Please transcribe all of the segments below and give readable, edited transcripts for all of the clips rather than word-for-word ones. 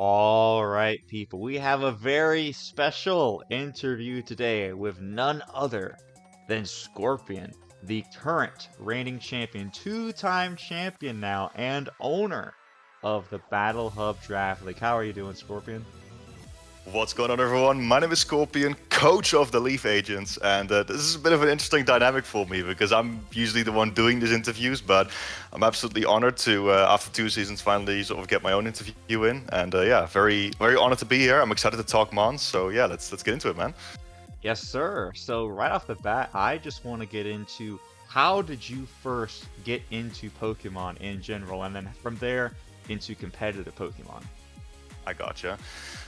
All right, people, we have a very special interview today with none other than ScorpioN, the current reigning champion, two-time champion now, and owner of the Battle Hub Draft League. How are you doing, ScorpioN? What's going on, everyone? My name is ScorpioN, coach of the Leaf Agents, and this is a bit of an interesting dynamic for me because I'm usually the one doing these interviews, but I'm absolutely honored to, after 2 seasons, finally sort of get my own interview in, and yeah, very, very honored to be here. I'm excited to talk Mons, so yeah, let's get into it, man. Yes, sir. So right off the bat, I just want to get into how did you first get into Pokemon in general, and then from there into competitive Pokemon? I gotcha.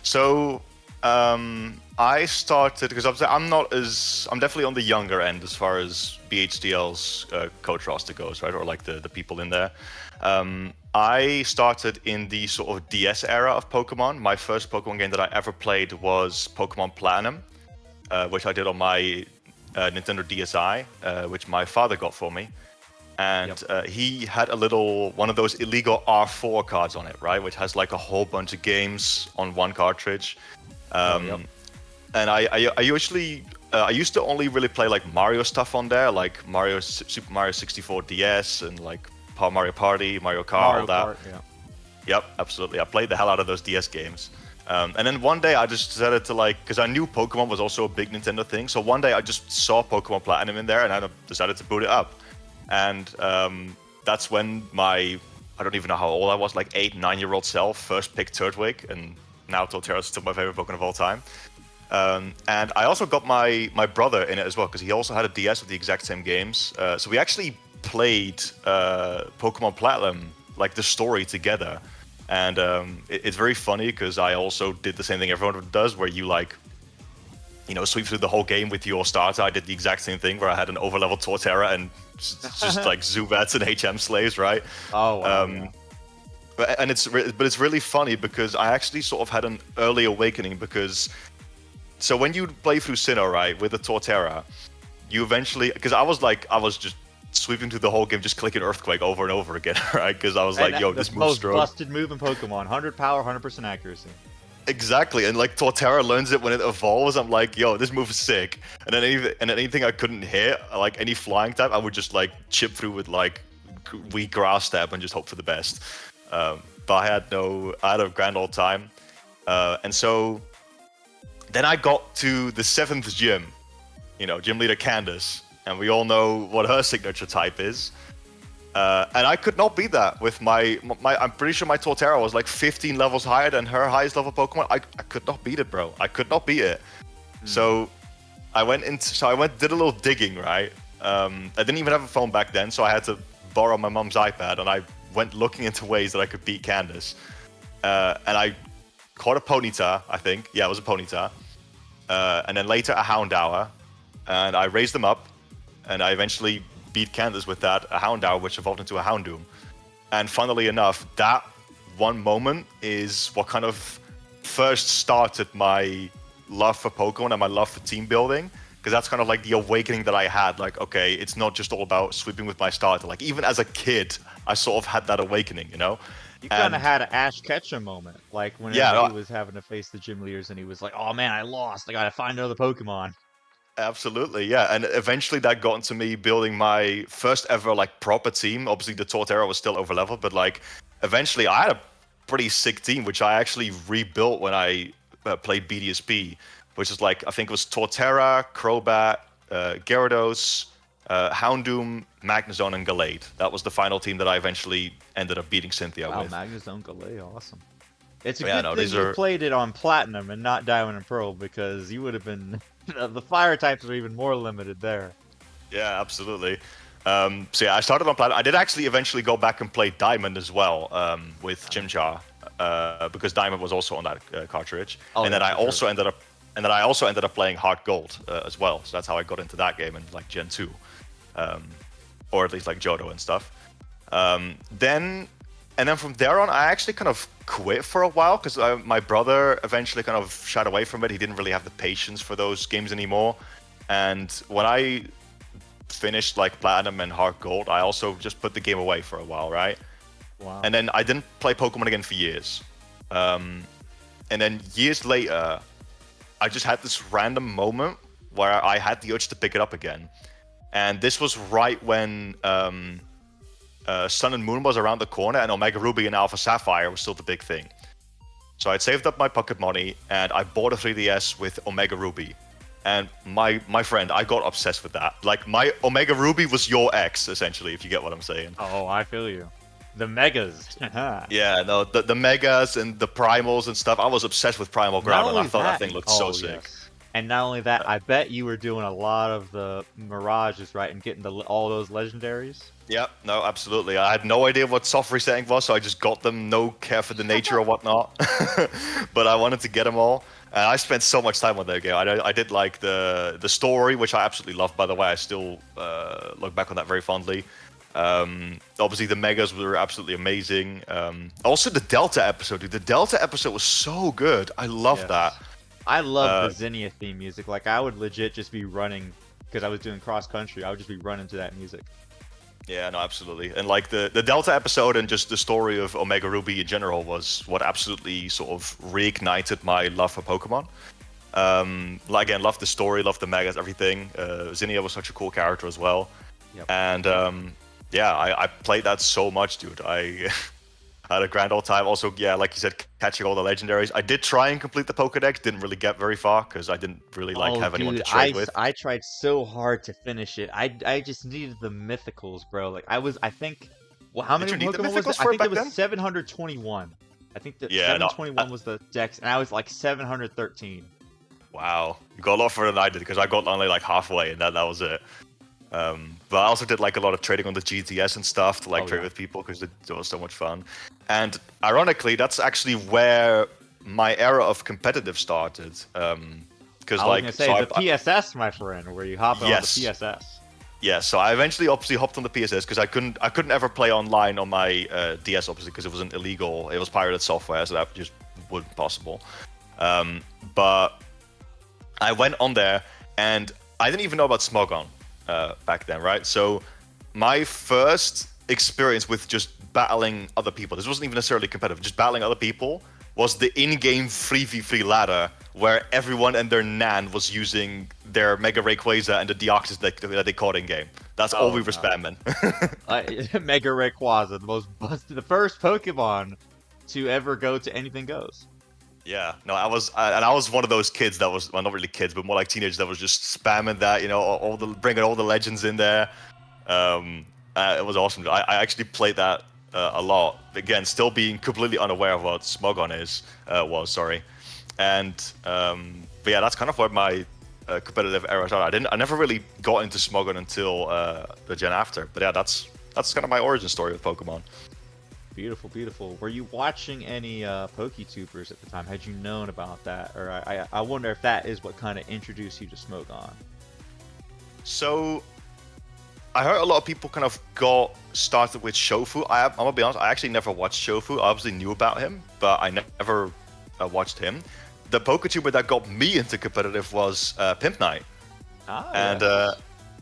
So I started because I'm definitely on the younger end as far as BHDL's coach roster goes, right? Or like the people in there. I started in the sort of DS era of Pokemon. My first Pokemon game that I ever played was Pokemon Platinum, which I did on my Nintendo DSi, which my father got for me. And he had one of those illegal R4 cards on it, right? Which has like a whole bunch of games on one cartridge. And I used to only really play like Mario stuff on there, like Super Mario 64 DS and like Mario Party, Mario Kart, all that. Kart, yeah. Yep, absolutely. I played the hell out of those DS games. And then one day I just decided to because I knew Pokemon was also a big Nintendo thing. So one day I just saw Pokemon Platinum in there and I decided to boot it up. And that's when I don't even know how old I was, like 8, 9-year-old self, first picked Turtwig, and now Torterra is still my favorite Pokemon of all time. And I also got my brother in it as well, because he also had a DS with the exact same games. So we actually played Pokemon Platinum, like the story together. And it's very funny, because I also did the same thing everyone does, where you sweep through the whole game with your starter. I did the exact same thing, where I had an overleveled Torterra and just like Zubats and HM slaves, right? Oh, wow. Yeah. But it's really funny because I actually sort of had an early awakening so when you play through Sinnoh, right, with the Torterra, you eventually, because I was just sweeping through the whole game, just clicking Earthquake over and over again, right? Because I was like, yo, this move's strong. Most busted move in Pokemon, 100 power, 100% accuracy. Exactly, and like Torterra learns it when it evolves. I'm like, yo, this move is sick. And then anything I couldn't hit, like any flying type, I would just like chip through with like weak grass step and just hope for the best. But I had a grand old time. And so then I got to the 7th gym, gym leader Candace, and we all know what her signature type is. And I could not beat that with my I'm pretty sure my Torterra was like 15 levels higher than her highest level Pokemon. I could not beat it, bro. I could not beat it. So I did a little digging, right? I didn't even have a phone back then, so I had to borrow my mom's iPad, and I went looking into ways that I could beat Candace. And I caught a Ponyta, I think. Yeah, it was a Ponyta. And then later a Houndour. And I raised them up, and I eventually beat Candace with that, a Houndour, which evolved into a Houndoom. And funnily enough, that one moment is what kind of first started my love for Pokemon and my love for team building, because that's kind of like the awakening that I had. Like, okay, it's not just all about sweeping with my starter. Like, even as a kid, I sort of had that awakening, You kind of had an Ash Ketchum moment, like when he was having to face the gym leaders, and he was like, "Oh man, I lost. I gotta find another Pokemon." Absolutely, yeah. And eventually that got into me building my first ever like proper team. Obviously the Torterra was still over leveled, but like eventually I had a pretty sick team, which I actually rebuilt when I played BDSP, which is like, I think it was Torterra, Crobat, Gyarados, Houndoom, Magnezone, and Gallade. That was the final team that I eventually ended up beating Cynthia with. Wow, Magnezone, Gallade, awesome. It's a good thing you played it on Platinum and not Diamond and Pearl, because you would have been... the fire types are even more limited there. Yeah, absolutely. So yeah, I started on Platinum. I did actually eventually go back and play Diamond as well, with Chimchar, because Diamond was also on that cartridge. And then I also ended up playing Heart Gold as well. So that's how I got into that game in like Gen 2, or at least like Johto and stuff. And then from there on, I actually kind of quit for a while, because my brother eventually kind of shied away from it. He didn't really have the patience for those games anymore. And when I finished like Platinum and Heart Gold, I also just put the game away for a while, right? Wow. And then I didn't play Pokemon again for years. And then years later, I just had this random moment where I had the urge to pick it up again. And this was right when Sun and Moon was around the corner, and Omega Ruby and Alpha Sapphire was still the big thing. So I'd saved up my pocket money, and I bought a 3DS with Omega Ruby. And my friend, I got obsessed with that. Like, my Omega Ruby was your ex, essentially, if you get what I'm saying. Oh, I feel you. The megas. Yeah, no, the megas and the primals and stuff. I was obsessed with Primal Ground, and I thought that thing looked so sick. Yes. And not only that, I bet you were doing a lot of the mirages, right, and getting all those legendaries. Yep, no, absolutely. I had no idea what soft resetting was, so I just got them, no care for the nature or whatnot. But I wanted to get them all. And I spent so much time on that game. I did like the story, which I absolutely loved, by the way. I still look back on that very fondly. Obviously, the megas were absolutely amazing. Also, the Delta episode, dude. The Delta episode was so good. I loved that. I love the Zinnia theme music. Like, I would legit just be running, because I was doing cross country, I would just be running to that music. Yeah, no, absolutely. And like the Delta episode and just the story of Omega Ruby in general was what absolutely sort of reignited my love for Pokemon. Again, loved the story, loved the megas, everything. Zinnia was such a cool character as well. Yep. And yeah, I played that so much, dude. I had a grand old time. Also, yeah, like you said, catching all the legendaries. I did try and complete the Pokedex, didn't really get very far because I didn't really have anyone to trade with. I tried so hard to finish it. I just needed the mythicals, bro. Like, I think, well, how many Pokemon was it? I think it was 721. I think that 721 was the dex, and I was like 713. Wow, you got a lot further than I did because I got only like halfway, and that was it. But I also did like a lot of trading on the GTS and stuff to like trade with people because it was so much fun. And ironically, that's actually where my era of competitive started. Because like, was gonna say, the PSS, my friend, where you hop on the PSS. Yeah, so I eventually obviously hopped on the PSS because I couldn't ever play online on my DS obviously because it wasn't illegal. It was pirated software, so that just wasn't possible. But I went on there and I didn't even know about Smogon back then, right? So my first experience with just battling other people, this wasn't even necessarily competitive, just battling other people, was the in-game 3v3 ladder where everyone and their nan was using their Mega Rayquaza and the Deoxys that they caught in-game. That's all we were spamming. Mega Rayquaza, the first Pokemon to ever go to Anything Goes. Yeah, no, I was one of those kids that was, well, not really kids, but more like teenagers that was just spamming that, you know, bringing all the legends in there. It was awesome. I actually played that a lot. Again, still being completely unaware of what Smogon was. And but yeah, that's kind of where my competitive era started. I never really got into Smogon until the gen after. But yeah, that's kind of my origin story with Pokemon. Beautiful, beautiful. Were you watching any PokeTubers at the time? Had you known about that? Or I wonder if that is what kind of introduced you to Smogon. So, I heard a lot of people kind of got started with Shofu. I'm gonna be honest, I actually never watched Shofu. I obviously knew about him, but I never watched him. The PokeTuber that got me into competitive was Pimp Knight. And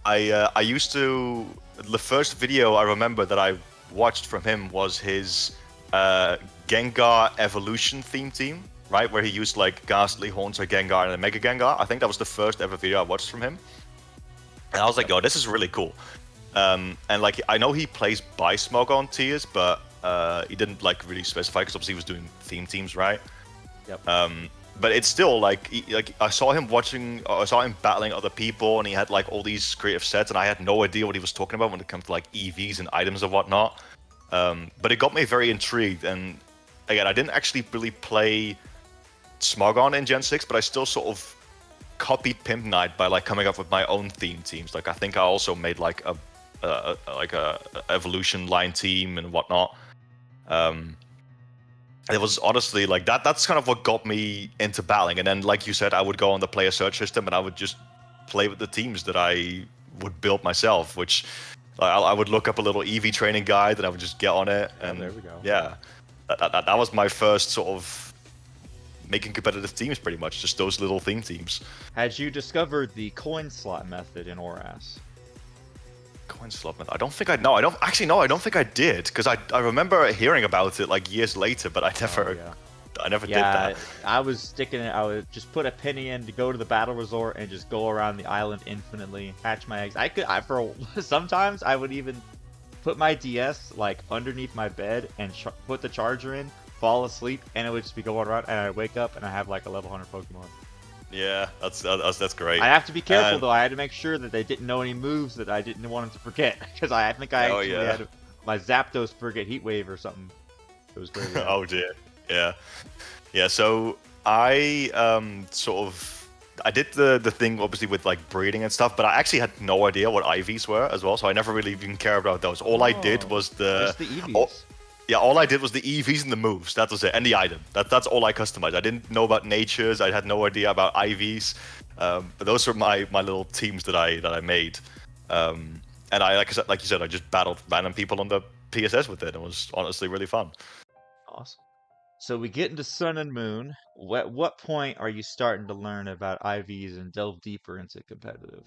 I used to... The first video I remember that I watched from him was his Gengar Evolution theme team, right? Where he used like Ghastly, Haunter, Gengar, and a Mega Gengar. I think that was the first ever video I watched from him. And I was like, yo, this is really cool. And like, I know he plays by Smogon tiers, but he didn't like really specify because obviously he was doing theme teams, right? Yep. But it's still like I saw him battling other people, and he had like all these creative sets, and I had no idea what he was talking about when it comes to like EVs and items and whatnot. But it got me very intrigued, and again, I didn't actually really play Smogon in Gen 6, but I still sort of copied Pimp Knight by like coming up with my own theme teams. Like I think I also made like a evolution line team and whatnot. It was honestly like that's kind of what got me into battling. And then, like you said, I would go on the player search system and I would just play with the teams that I would build myself, which I would look up a little EV training guide and I would just get on it. And there we go. Yeah, that was my first sort of making competitive teams, pretty much, just those little theme teams. Had you discovered the coin slot method in ORAS? Coin slot method? I don't think I know. I don't think I did, because I remember hearing about it like years later, but I never I never did Yeah, that. I was sticking it. I would just put a penny in to go to the battle resort and just go around the island infinitely, hatch my eggs. Sometimes I would even put my DS like underneath my bed and put the charger in, fall asleep, and it would just be going around. And I wake up and I have like a level 100 Pokemon. Yeah, that's great. I have to be careful And though. I had to make sure that they didn't know any moves that I didn't want them to forget, because I think I oh actually yeah. had my Zapdos forget Heat Wave or something. It was crazy. Oh dear. Yeah. Yeah. So I I did the thing obviously with like breeding and stuff, but I actually had no idea what IVs were as well, so I never really even cared about those. All I did was just the EVs. all I did was the EVs and the moves. That was it, and the item. That's all I customized. I didn't know about natures. I had no idea about IVs. But those were my little teams that I made. And I like you said, I just battled random people on the PSS with it. It was honestly really fun. Awesome. So we get into Sun and Moon. What point are you starting to learn about IVs and delve deeper into competitive?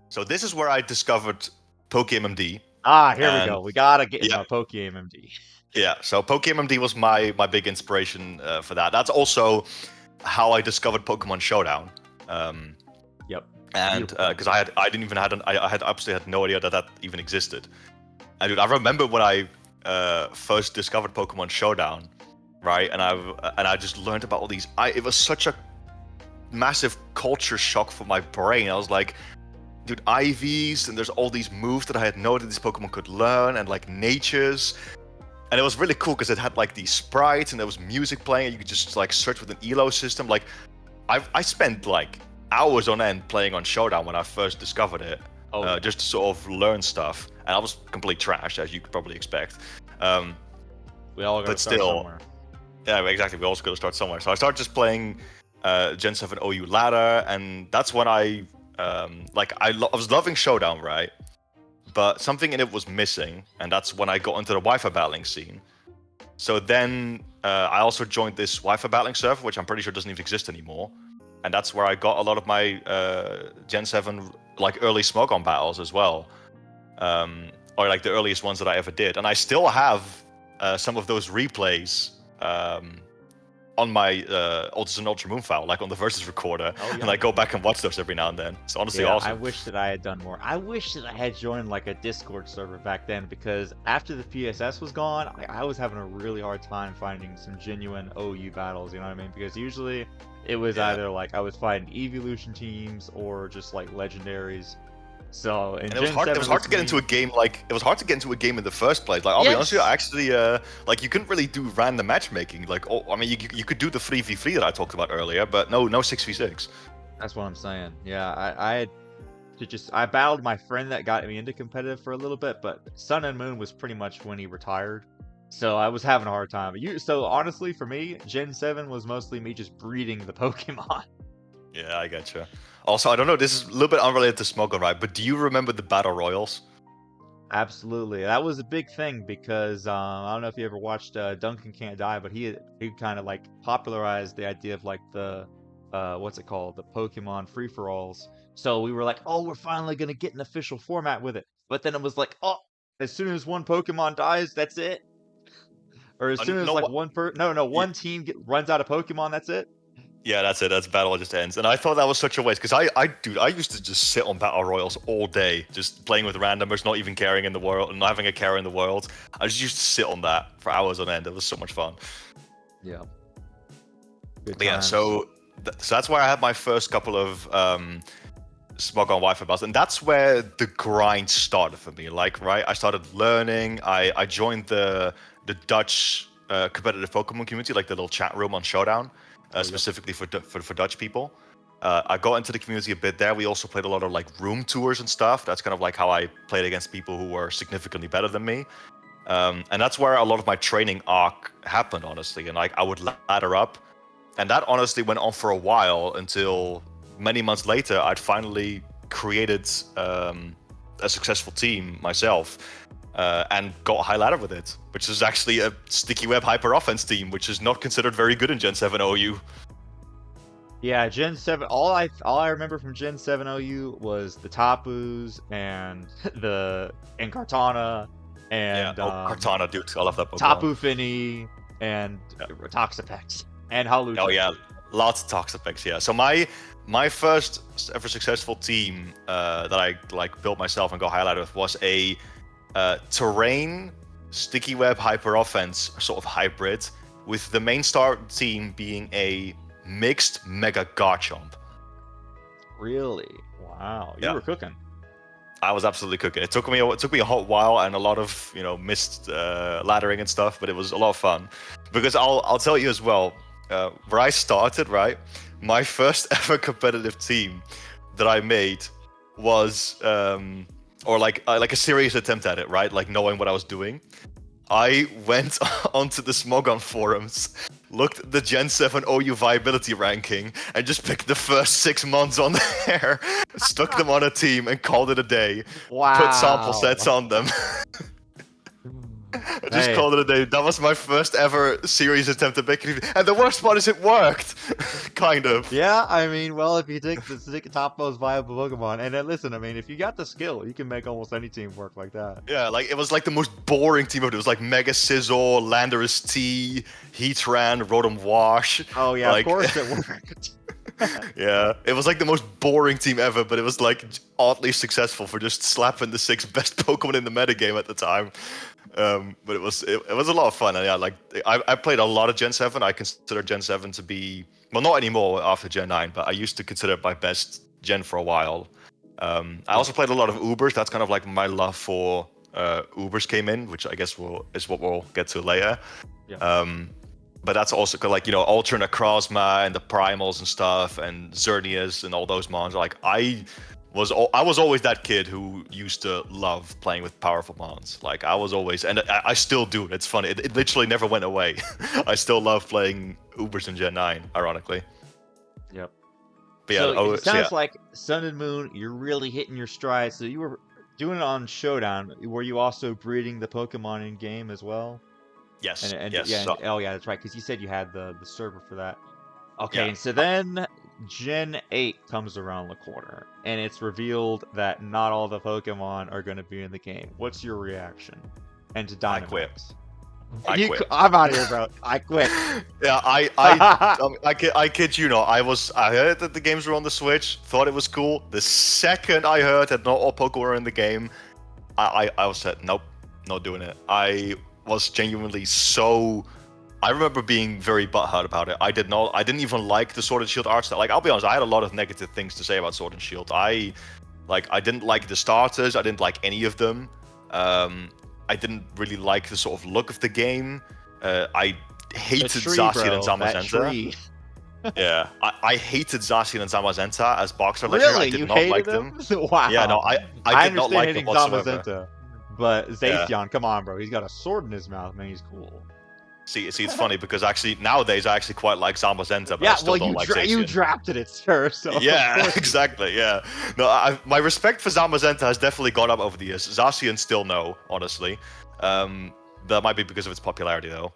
So this is where I discovered PokeMMD. Ah, here we And go. We gotta get into yeah, my PokeMMD. yeah. So PokeMMD was my big inspiration for that. That's also how I discovered Pokemon Showdown. Yep. And because I absolutely had no idea that even existed. And dude, I remember when I first discovered Pokemon Showdown, right? And I just learned about all these. It was such a massive culture shock for my brain. I was like, dude, IVs, and there's all these moves that I had no idea these Pokemon could learn, and like natures. And it was really cool because it had like these sprites and there was music playing, and you could just like search with an ELO system. Like, I spent like hours on end playing on Showdown when I first discovered it, just to sort of learn stuff. And I was complete trash, as you could probably expect. We all gotta start somewhere. Yeah, exactly. We also got to start somewhere. So I started just playing Gen 7 OU ladder, and that's when I was loving Showdown, right? But something in it was missing, and that's when I got into the Wi-Fi battling scene. So then I also joined this Wi-Fi battling server, which I'm pretty sure doesn't even exist anymore. And that's where I got a lot of my Gen 7 like early Smogon battles as well, or like the earliest ones that I ever did. And I still have some of those replays on my Ultra and Ultra Moon file, like on the Versus recorder, and I go back and watch those every now and then. It's honestly awesome. I wish that I had done more. I wish that I had joined like a Discord server back then, because after the PSS was gone, I was having a really hard time finding some genuine OU battles, you know what I mean? Because usually it was either like I was fighting evolution teams or just like legendaries. So and it was hard to get into a game. Like it was hard to get into a game in the first place. Like I'll be honest with you, I actually like you couldn't really do random matchmaking. Like I mean, you could do the 3v3 that I talked about earlier, but no 6v6. That's what I'm saying. Yeah, I had to I battled my friend that got me into competitive for a little bit, but Sun and Moon was pretty much when he retired. So I was having a hard time. So honestly, for me, Gen 7 was mostly me just breeding the Pokemon. Yeah, I gotcha. Also, I don't know, this is a little bit unrelated to Smogon, right? But do you remember the Battle Royals? Absolutely. That was a big thing because I don't know if you ever watched Duncan Can't Die, but he kind of like popularized the idea of like the, what's it called? The Pokemon free-for-alls. So we were like, oh, we're finally going to get an official format with it. But then it was like, oh, as soon as one Pokemon dies, that's it. Or as soon as like one team runs out of Pokemon, that's it. Yeah, that's it. That's battle just ends. And I thought that was such a waste because I used to just sit on battle royals all day, just playing with randomers, not even caring in the world, and not having a care in the world. I just used to sit on that for hours on end. It was so much fun. Yeah. Yeah. So that's where I had my first couple of Smogon Wi-Fi battles, and that's where the grind started for me. Like, right, I started learning. I joined the Dutch competitive Pokemon community, like the little chat room on Showdown. Specifically for Dutch people. I got into the community a bit there. We also played a lot of like room tours and stuff. That's kind of like how I played against people who were significantly better than me. And that's where a lot of my training arc happened, honestly. And like I would ladder up. And that honestly went on for a while until many months later, I'd finally created a successful team myself. And got a high ladder with it, which is actually a sticky web hyper offense team, which is not considered very good in Gen 7 OU. Yeah, Gen 7. All I remember from Gen 7 OU was the Tapus and the Kartana and Kartana, dude, I love that Pokemon. Tapu Fini and Yeah. Toxapex and Hawlucha. Oh yeah, lots of Toxapex. Yeah. So my first ever successful team that I like built myself and got highlighted with was a terrain sticky web hyper offense sort of hybrid, with the main star team being a mixed mega Garchomp. Really? Wow. You Yeah. were cooking. I was absolutely cooking. It took me a hot while and a lot of missed laddering and stuff, but it was a lot of fun. Because I'll tell you as well, where I started, right? My first ever competitive team that I made was or like a serious attempt at it, right? Like knowing what I was doing. I went onto the Smogon forums, looked at the Gen 7 OU viability ranking, and just picked the first 6 months on there, stuck them on a team, and called it a day. Wow. Put sample sets on them. I just called it a day. That was my first ever serious attempt at making it. And the worst part is it worked. Kind of. Yeah, I mean, well, if you take the top most viable Pokemon, and then listen, I mean, if you got the skill, you can make almost any team work like that. Yeah, like it was like the most boring team ever. It was like Mega Scizor, Landorus T, Heatran, Rotom Wash. Oh yeah, like... of course it worked. Yeah, it was like the most boring team ever, but it was like oddly successful for just slapping the 6 best Pokemon in the metagame at the time. But it was a lot of fun, and yeah, like I played a lot of Gen 7. I consider Gen 7 to be, well, not anymore after Gen 9, but I used to consider it my best Gen for a while. I also played a lot of Ubers. That's kind of like my love for Ubers came in, which I guess is what we'll get to later. Yeah. But that's also like, Ultra Necrozma and the Primals and stuff, and Xerneas and all those mons. Like I was always that kid who used to love playing with powerful mons. Like I was always, and I still do. It's funny. It literally never went away. I still love playing Ubers in Gen 9, ironically. Yep. But yeah, so it sounds like Sun and Moon, you're really hitting your stride. So you were doing it on Showdown. Were you also breeding the Pokemon in game as well? Yes. Yes. Yes. Oh yeah, that's right. Because you said you had the server for that. Okay, Yeah. and so then Gen 8 comes around the corner, and it's revealed that not all the Pokemon are going to be in the game. What's your reaction? And to Dynamax? I quit. I'm out of here, bro. I quit. Yeah, I kid you not. I heard that the games were on the Switch, thought it was cool. The second I heard that not all Pokemon were in the game, I was said, nope, not doing it. I was genuinely so. I remember being very butthurt about it. I didn't even like the Sword and Shield art style. Like, I'll be honest, I had a lot of negative things to say about Sword and Shield. I didn't like the starters. I didn't like any of them. I didn't really like the sort of look of the game. I hated Zacian and Zamazenta. Yeah, I hated Zacian and Zamazenta as boxer legend. Really? I did you not hated like them? them. Wow. Yeah, no, I did not like them whatsoever. Zamazenta, but Zacian, come on, bro. He's got a sword in his mouth, man. He's cool. See, it's funny because actually nowadays I actually quite like Zamazenta, but I still don't like Zacian. You drafted it, sir. So yeah, exactly. Yeah, no, my respect for Zamazenta has definitely gone up over the years. Zacian still no, honestly. That might be because of its popularity though.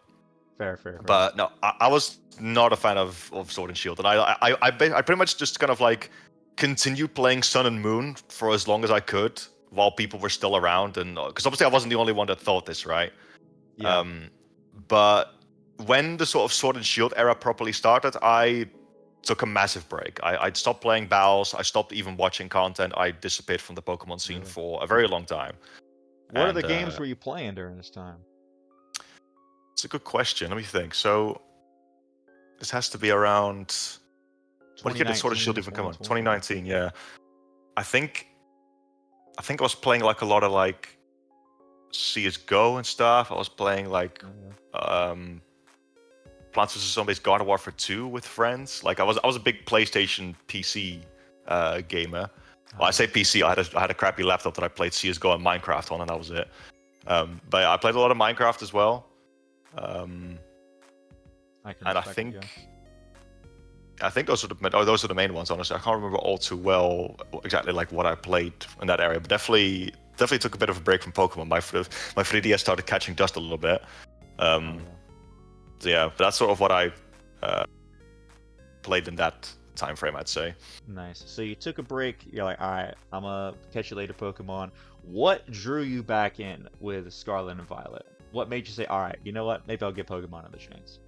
Fair. But no, I was not a fan of Sword and Shield, and I pretty much just kind of like continued playing Sun and Moon for as long as I could while people were still around, and because obviously I wasn't the only one that thought this, right? Yeah. But when the sort of Sword and Shield era properly started, I took a massive break. I stopped playing battles. I stopped even watching content. I disappeared from the Pokemon scene for a very long time. What are the games were you playing during this time? It's a good question. Let me think. So this has to be around. When did the Sword and Shield even come on? 2019. Yeah. I think I was playing like a lot of like CS:GO and stuff. I was playing like Plants vs Zombies Garden Warfare 2 with friends. Like I was a big PlayStation PC gamer. Well, I say PC. I had a crappy laptop that I played CS:GO and Minecraft on, and that was it. But I played a lot of Minecraft as well. I think those are the main ones. Honestly, I can't remember all too well exactly like what I played in that area. But definitely took a bit of a break from Pokemon. My 3DS started catching dust a little bit. So yeah, but that's sort of what I played in that time frame, I'd say. Nice. So you took a break. You're like, all right, I'm gonna catch you later, Pokemon. What drew you back in with Scarlet and Violet? what made you say, all right, you know what? Maybe I'll get Pokemon another chance.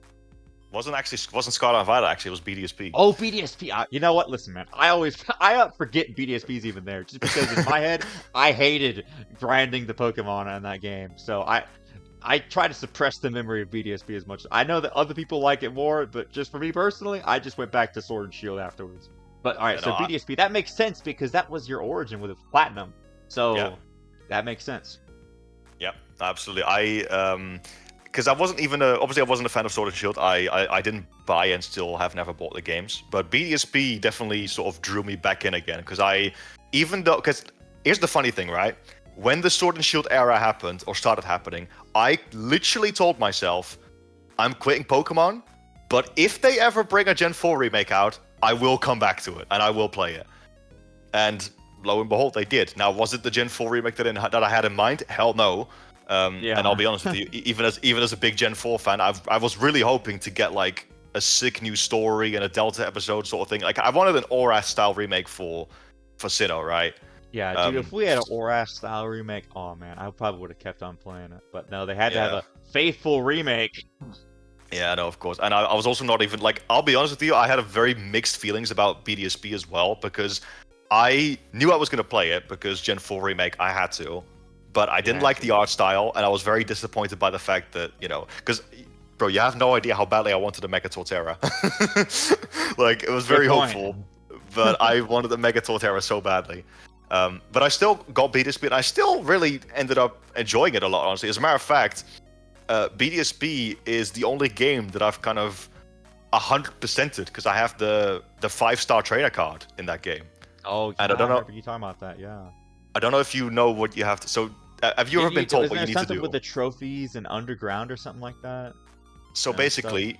Wasn't Scarlet and Violet actually? It was BDSP. Oh, BDSP. You know what? Listen, man. I forget BDSP's even there, just because in my head I hated grinding the Pokemon in that game. So I try to suppress the memory of BDSP as much. I know that other people like it more, but just for me personally, I just went back to Sword and Shield afterwards. But all right, so BDSP, that makes sense because that was your origin with Platinum. So that makes sense. Yep, absolutely. Because I wasn't even obviously I wasn't a fan of Sword and Shield. I didn't buy and still have never bought the games. But BDSP definitely sort of drew me back in again. Because here's the funny thing, right? When the Sword and Shield era happened or started happening, I literally told myself, I'm quitting Pokemon. But if they ever bring a Gen 4 remake out, I will come back to it and I will play it. And lo and behold, they did. Now, was it the Gen 4 remake that I had in mind? Hell no. And I'll be honest with you, even as a big Gen 4 fan, I was really hoping to get like a sick new story and a Delta episode sort of thing. Like I wanted an ORAS style remake for Sinnoh, right? Yeah, dude, if we had an ORAS style remake, oh man, I probably would have kept on playing it. But no, they had to have a faithful remake. Yeah, no, of course. And I was also not even like, I'll be honest with you, I had a very mixed feelings about BDSP as well, because I knew I was going to play it because Gen 4 remake, I had to. But I didn't like the art style, and I was very disappointed by the fact that, because, bro, you have no idea how badly I wanted a Mega Torterra. Like, it was very hopeful, but I wanted a Mega Torterra so badly. But I still got BDSP, and I still really ended up enjoying it a lot, honestly. As a matter of fact, BDSP is the only game that I've kind of 100%ed, because I have the 5-star trainer card in that game. Oh, yeah, and I don't know. You talking about that, yeah. I don't know if you know what you have to. So, have you ever been told what you need to do? With the trophies and underground or something like that? So basically,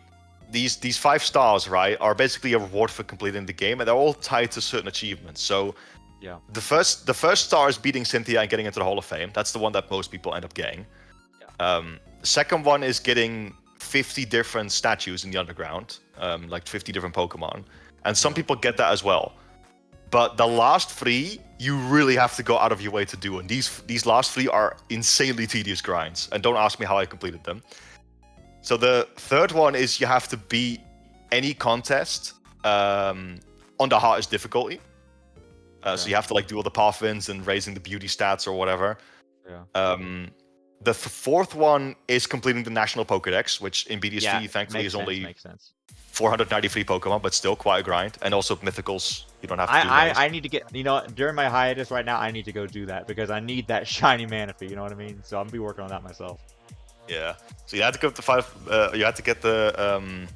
these 5 stars, right, are basically a reward for completing the game, and they're all tied to certain achievements. So, the first star is beating Cynthia and getting into the Hall of Fame. That's the one that most people end up getting. Yeah. The second one is getting 50 different statues in the underground, like 50 different Pokemon, and some people get that as well. But the last 3, you really have to go out of your way to do, and these last 3 are insanely tedious grinds. And don't ask me how I completed them. So the third one is you have to beat any contest on the hardest difficulty. So you have to like do all the path wins and raising the beauty stats or whatever. Yeah. The fourth one is completing the National Pokédex, which in BDSP thankfully is only 493 Pokemon, but still quite a grind. And also Mythicals, you don't have to do those. I need to get, during my hiatus right now, I need to go do that because I need that shiny Manaphy, you know what I mean? So I'm gonna be working on that myself. Yeah. So you had to go to you had to get the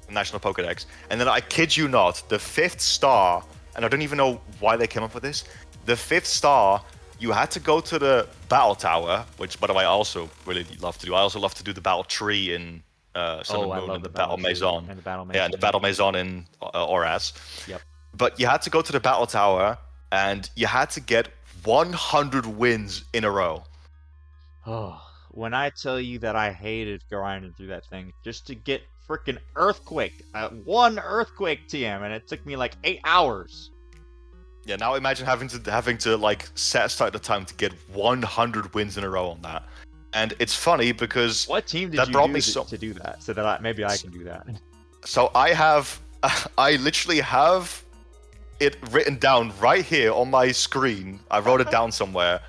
National Pokédex. And then I kid you not, the 5th star, and I don't even know why they came up with this, the 5th star, you had to go to the Battle Tower, which, by the way, I also really love to do. I also love to do the Battle Tree in Sun and Moon and the Battle Maison. And the Battle Maison. Yeah, and the Battle Maison in ORAS. Yep. But you had to go to the Battle Tower, and you had to get 100 wins in a row. Oh, when I tell you that I hated grinding through that thing just to get freaking Earthquake, one Earthquake TM, and it took me like 8 hours. Yeah, now imagine having to like set aside the time to get 100 wins in a row on that. And it's funny because what team did you use to do that? So that maybe I can do that. So I literally have it written down right here on my screen. I wrote it down somewhere.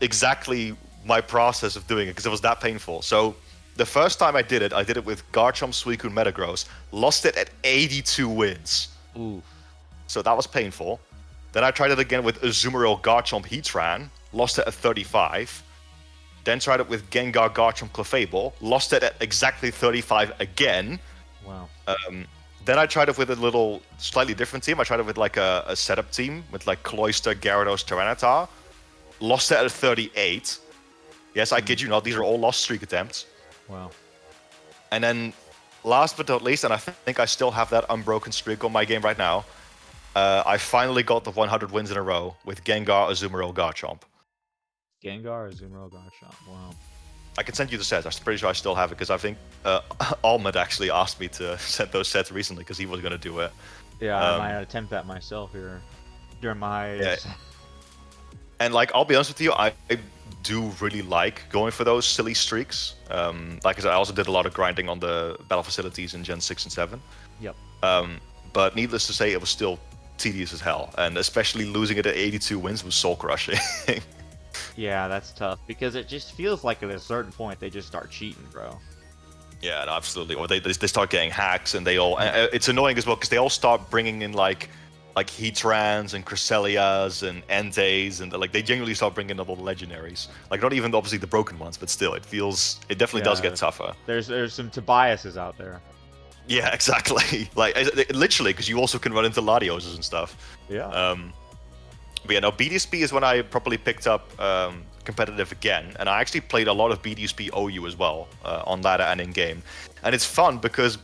Exactly my process of doing it because it was that painful. So the first time I did it with Garchomp, Suicune, Metagross, lost it at 82 wins. Ooh. So that was painful. Then I tried it again with Azumarill, Garchomp, Heatran, lost it at 35. Then tried it with Gengar, Garchomp, Clefable, lost it at exactly 35 again. Wow. Then I tried it with a little slightly different team. I tried it with like a setup team with like Cloyster, Gyarados, Tyranitar. Lost it at 38. Yes, I kid you not, these are all lost streak attempts. Wow. And then last but not least, and I think I still have that unbroken streak on my game right now, I finally got the 100 wins in a row with Gengar, Azumarill, Garchomp. Gengar, Azumarill, Garchomp. Wow. I can send you the sets. I'm pretty sure I still have it because I think Almond actually asked me to send those sets recently because he was going to do it. Yeah, I might attempt that myself here during my hiatus. Yeah. And like, I'll be honest with you, do really like going for those silly streaks. Like I said, I also did a lot of grinding on the battle facilities in Gen 6 and 7. Yep. But needless to say, it was still tedious as hell, and especially losing it at 82 wins was soul crushing. Yeah, that's tough because it just feels like at a certain point they just start cheating, bro. Yeah, no, absolutely. Or they start getting hacks, and they all. It's annoying as well because they all start bringing in like Heatrans and Cresselias and Entei, and like they genuinely start bringing in all the legendaries. Like not even obviously the broken ones, but still, it definitely does get tougher. There's some Tobiases out there. Yeah, exactly. Like literally, because you also can run into Latioses and stuff. Yeah. But yeah, no, BDSP is when I properly picked up competitive again, and I actually played a lot of BDSP OU as well on ladder and in game, and it's fun because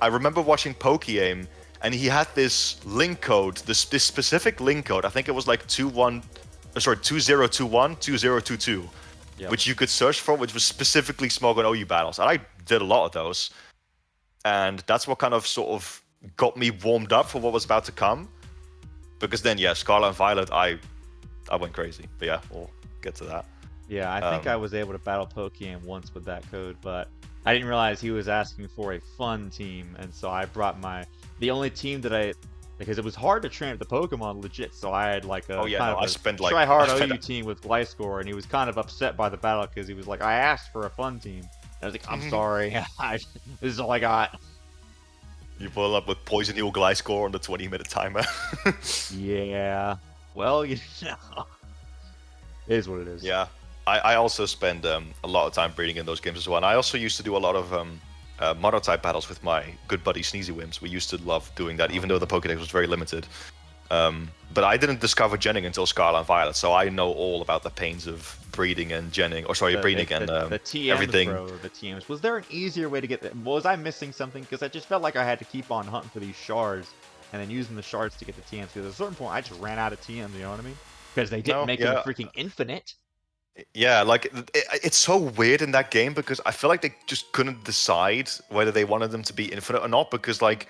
I remember watching Pokéaim, and he had this link code, this specific link code. I think it was like 2021 2022, Yep. which you could search for, which was specifically Smog and OU battles, and I did a lot of those, and that's what kind of sort of got me warmed up for what was about to come. Because then, yeah, Scarlet and Violet, I went crazy. But yeah, we'll get to that. Yeah, I think I was able to battle Pokémon once with that code, but I didn't realize he was asking for a fun team, and so I brought the only team that because it was hard to train the Pokemon legit, so I had like a try hard OU team with Gliscor, and he was kind of upset by the battle because he was like, I asked for a fun team. And I was like, I'm sorry, this is all I got. You pull up with Poison Heal Gliscor on the 20-minute timer. Yeah. Well, you know. It is what it is. Yeah. I also spend a lot of time breeding in those games as well. And I also used to do a lot of mono-type battles with my good buddy Sneezy Wims. We used to love doing that, even though the Pokédex was very limited. But I didn't discover genning until Scarlet and Violet, so I know all about the pains of breeding and genning, breeding and the TMs, everything. Bro, the TMs. Was there an easier way to get them? Was I missing something? Because I just felt like I had to keep on hunting for these shards and then using the shards to get the TMs. Because at a certain point, I just ran out of TMs. You know what I mean? Because they didn't make them freaking infinite. Yeah, like it's so weird in that game because I feel like they just couldn't decide whether they wanted them to be infinite or not. Because like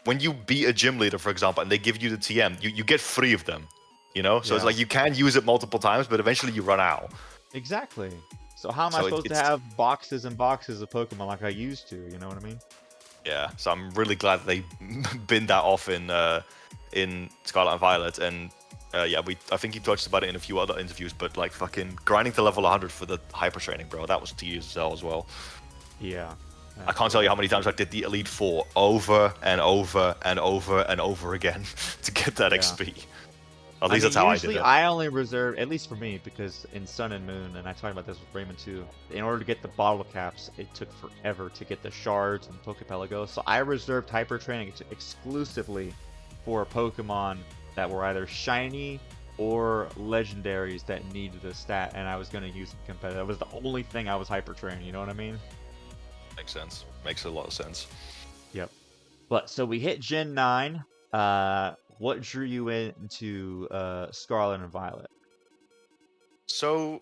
when you beat a gym leader, for example, and they give you the TM, you get 3 of them. You know, so it's like you can use it multiple times, but eventually you run out. Exactly. So how am I supposed to have boxes and boxes of Pokemon like I used to? You know what I mean? Yeah. So I'm really glad they binned that off in Scarlet and Violet, and yeah, I think he touched about it in a few other interviews, but like fucking grinding to level 100 for the hyper training, bro, that was tedious as hell as well. Yeah. I can't tell you how many times I did the Elite Four over and over and over and over again to get that XP. At least that's how I did it. Usually I only reserve, at least for me, because in Sun and Moon, and I talked about this with Raymond too, in order to get the bottle caps, it took forever to get the shards and Pokepelago, so I reserved hyper training exclusively for Pokemon that were either shiny or legendaries that needed a stat, and I was going to use them competitive. That was the only thing I was hyper training, you know what I mean? Makes sense. Makes a lot of sense. Yep. But so we hit Gen 9. What drew you into Scarlet and Violet? So,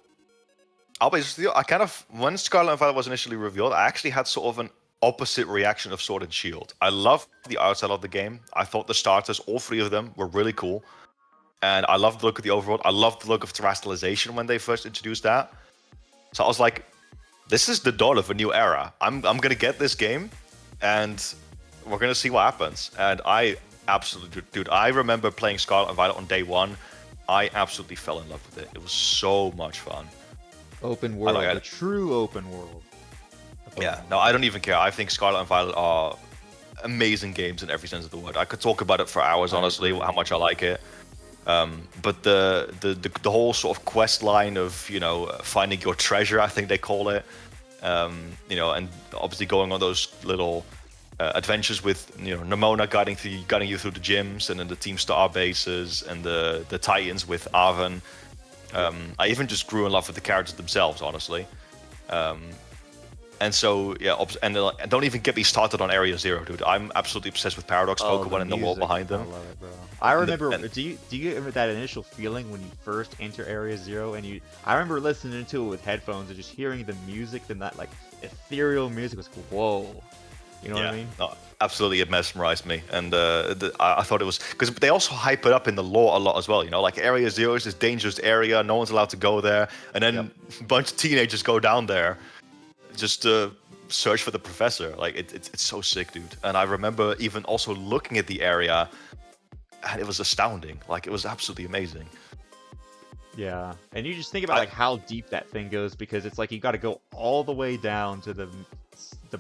I'll be honest with you, I kind of, when Scarlet and Violet was initially revealed, I actually had sort of an opposite reaction of Sword and Shield. I loved the art style of the game. I thought the starters, all 3 of them, were really cool. And I loved the look of the overworld. I loved the look of terrestrialization when they first introduced that. So I was like, this is the dawn of a new era. I'm gonna get this game, and we're gonna see what happens. And I absolutely, dude, I remember playing Scarlet and Violet on day 1. I absolutely fell in love with it. It was so much fun. Open world, a true open world. Yeah, no, I don't even care. I think Scarlet and Violet are amazing games in every sense of the word. I could talk about it for hours, honestly, how much I like it. But the whole sort of quest line of, you know, finding your treasure, I think they call it, you know, and obviously going on those little adventures with, you know, Nemona guiding you through the gyms, and then the Team Star bases and the Titans with Arven. I even just grew in love with the characters themselves, honestly. And so, yeah, and don't even get me started on Area Zero, dude. I'm absolutely obsessed with Paradox Pokemon and the lore behind them. I love it, bro. I remember, do you remember that initial feeling when you first enter Area Zero, and I remember listening to it with headphones and just hearing the music, and that like ethereal music was cool. Whoa. You know what I mean? No, absolutely, it mesmerized me, and I thought it was because they also hype it up in the lore a lot as well. You know, like Area Zero is this dangerous area, no one's allowed to go there, and then Yep. a bunch of teenagers go down there just to search for the professor. Like it's so sick, dude. And I remember even also looking at the area, and it was astounding. Like it was absolutely amazing. Yeah, and you just think about I, like how deep that thing goes because it's like you got to go all the way down to the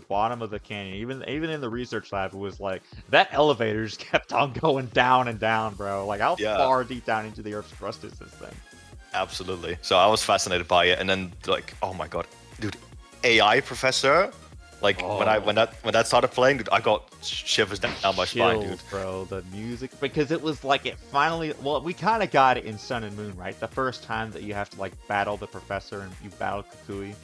bottom of the canyon. Even in the research lab, it was like that elevator just kept on going down and down, bro. Like how yeah, far deep down into the Earth's crust is this thing? absolutely. So I was fascinated by it, and then like, oh my god, dude, AI professor. Like when that started playing, dude, I got shivers down my spine, dude. Chills, bro. The music because it was like it finally. Well, we kind of got it in Sun and Moon, right? The first time that you have to like battle the professor and you battle Kukui.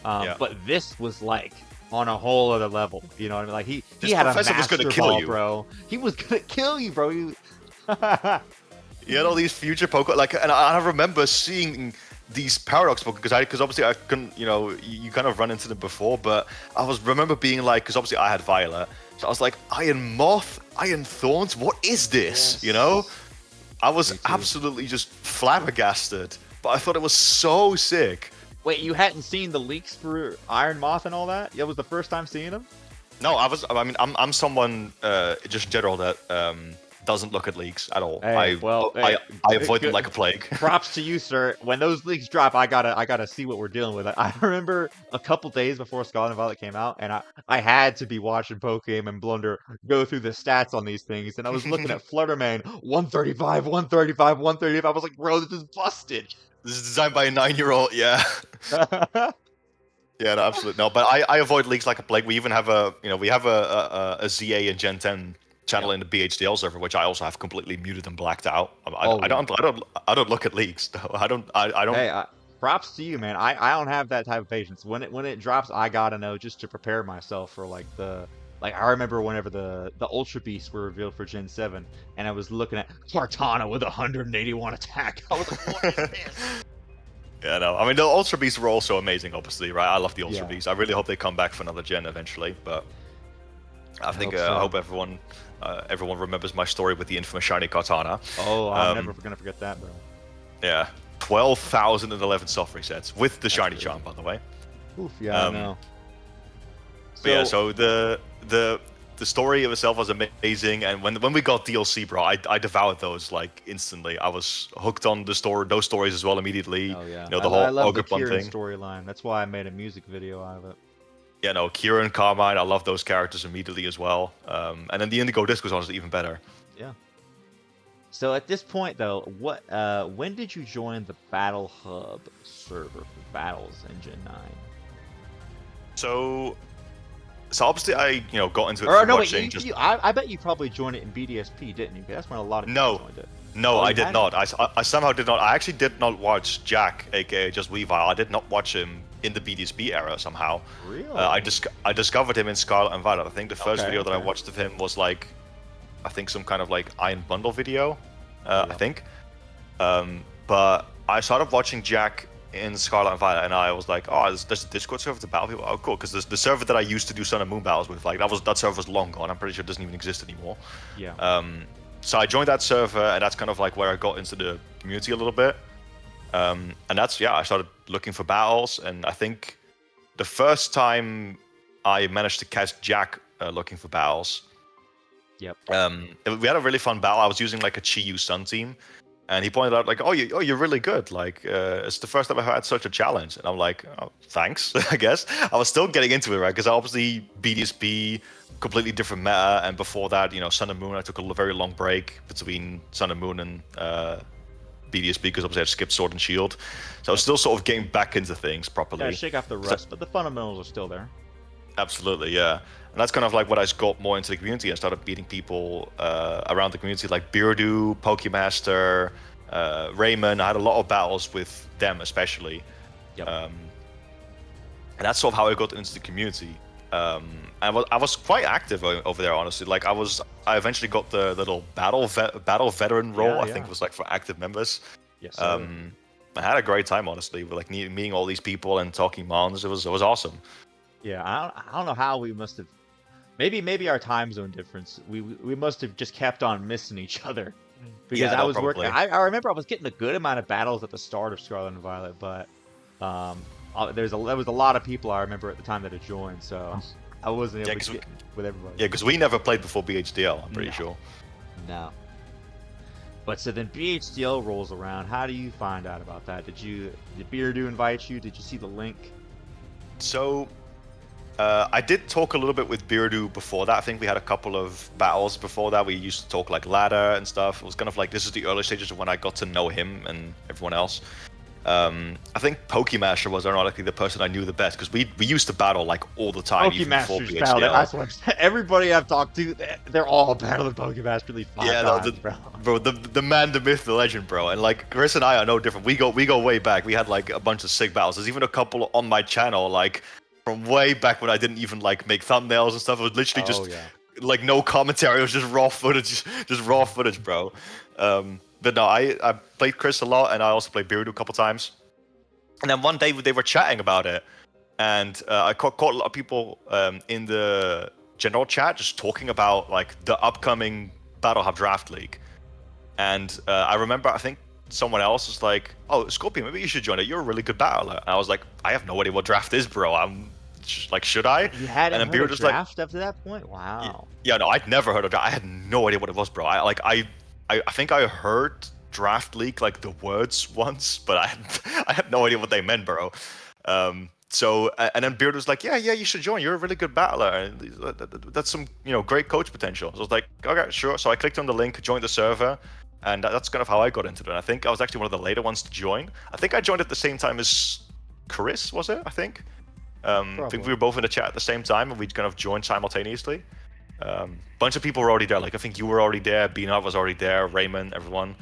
Yeah. But this was like on a whole other level. You know what I mean? Like he This had a professor was master gonna kill ball, you. bro. He was gonna kill you, bro. You had all these future Pokemon, like, and I remember seeing these paradox Pokemon because obviously I couldn't, you know, you kind of run into them before, but I remember being like, because obviously I had Violet, so I was like, Iron Moth, Iron Thorns, what is this? Yes. You know, I was Me too. absolutely just flabbergasted, but I thought it was so sick. Wait, you hadn't seen the leaks for Iron Moth and all that? That was the first time seeing them? No, I'm someone just in general that doesn't look at leaks at all. Hey, I avoid them like a plague. Props to you, sir. When those leaks drop, I gotta see what we're dealing with. I remember a couple days before Scarlet and Violet came out, and I had to be watching Pokemon Blunder go through the stats on these things, and I was looking at Fluttermane 135, 135, 135. I was like, bro, this is busted. This is designed by a 9-year-old, yeah. Yeah, no, absolutely no. But I avoid leaks like a plague. We even have a ZA and Gen 10 channel in the BHDL server, which I also have completely muted and blacked out. I don't look at leaks. No, I don't. Hey, props to you, man. I don't have that type of patience. When it drops, I gotta know just to prepare myself for like I remember whenever the Ultra Beasts were revealed for Gen 7, and I was looking at Cartana with 181 attack. I was like, what is this? Yeah, no. I mean, the Ultra Beasts were also amazing, obviously, right? I love the Ultra Yeah. Beasts. I really hope they come back for another gen eventually. But I think hope so. I hope everyone remembers my story with the infamous shiny Cartana. Oh, I'm never gonna forget that, bro. Yeah, 12,011 soft resets with the shiny crazy. charm, by the way. Oof, yeah, I know. But yeah, so the story of itself was amazing, and when we got DLC, bro, I devoured those like instantly. I was hooked on those stories as well immediately. Oh yeah, You know, the I whole love the Ogerpon Kieran thing. storyline. That's why I made a music video out of it. Yeah, no, Kira and Carmine, I love those characters immediately as well. And then the Indigo Disc was honestly even better. Yeah. So at this point, though, when did you join the Battle Hub server for battles in Gen 9? So obviously I got into it Or from no, wait, watching. I bet you probably joined it in BDSP, didn't you? That's when a lot of people joined it. No, Oh, I you did hadn't? not. I somehow did not. I actually did not watch Jack, aka just Weavile. I did not watch him in the BDSP era somehow. Really? I discovered him in Scarlet and Violet. I think the first Okay, video that I okay. watched of him was like, I think some kind of like Iron Bundle video. Yeah. I think. But I started watching Jack in Scarlet and Violet, and I was like, oh, there's a Discord server to battle people. Oh, cool, because the server that I used to do Sun and Moon battles with, like that server was long gone. I'm pretty sure it doesn't even exist anymore. Yeah. So I joined that server, and that's kind of like where I got into the community a little bit. And that's, I started looking for battles, and I think the first time I managed to catch Jack looking for battles, Yep. we had a really fun battle. I was using like a Chi-Yu Sun team, and he pointed out like, oh, you're really good. Like, it's the first time I've had such a challenge. And I'm like, oh, thanks, I guess. I was still getting into it, right? Because obviously BDSP, completely different meta, and before that, Sun and Moon, I took a very long break between Sun and Moon and BDSP because obviously I skipped Sword and Shield. So I was still sort of getting back into things properly. Yeah, shake off the rust, but the fundamentals are still there. Absolutely, yeah. And that's kind of like what I got more into the community and started beating people around the community, like Beardo, Pokemaster, Raymond. I had a lot of battles with them, especially. Yep. And that's sort of how I got into the community. I was quite active over there, honestly. Like I eventually got the little battle veteran role. I think it was like for active members. Yes. I had a great time, honestly, with like meeting all these people and talking mons. It was awesome. Yeah, I don't know how we must have Maybe our time zone difference. We must have just kept on missing each other because Yeah, I no, was working. probably. I remember I was getting a good amount of battles at the start of Scarlet and Violet, but there was a lot of people I remember at the time that had joined, so I wasn't Yeah, able to get with everybody. because we never played before BHDL. I'm pretty No, sure. no. But so then BHDL rolls around. How do you find out about that? Did Beardo invite you? Did you see the link? So, I did talk a little bit with Beardo before that. I think we had a couple of battles before that. We used to talk like ladder and stuff. It was kind of like this is the early stages of when I got to know him and everyone else. I think Pokemaster was ironically the person I knew the best because we used to battle like all the time, even before Pokemasters BHDL. battle. That's what I'm saying. Everybody I've talked to, they're all battling Pokemaster at least 5 times, bro. The man, the myth, the legend, bro. And like Chris and I are no different. We go way back. We had like a bunch of sick battles. There's even a couple on my channel, like from way back when I didn't even like make thumbnails and stuff. It was literally just like no commentary. It was just raw footage, just raw footage, bro. But no, I played Chris a lot, and I also played Beardo a couple times. And then one day they were chatting about it, and I caught a lot of people in the general chat just talking about like the upcoming Battle Hub Draft League. And I remember, I think someone else was like, "Oh, Scorpion, maybe you should join it. You're a really good battler." And I was like, "I have no idea what draft is, bro. I'm just like, should I?" You hadn't And then heard of was draft up to that point? Wow. Yeah, no, I'd never heard of draft. I had no idea what it was, bro. I think I heard draft league like the words once, but I had no idea what they meant, bro. So and then Beard was like, yeah, you should join. You're a really good battler. And that's some great coach potential. So I was like, okay, sure. So I clicked on the link, joined the server, and that's kind of how I got into it. And I think I was actually one of the later ones to join. I think I joined at the same time as Chris, was it? I think. I think we were both in the chat at the same time, and we kind of joined simultaneously. Bunch of people were already there. Like I think you were already there, Beanard was already there, Raymond, everyone.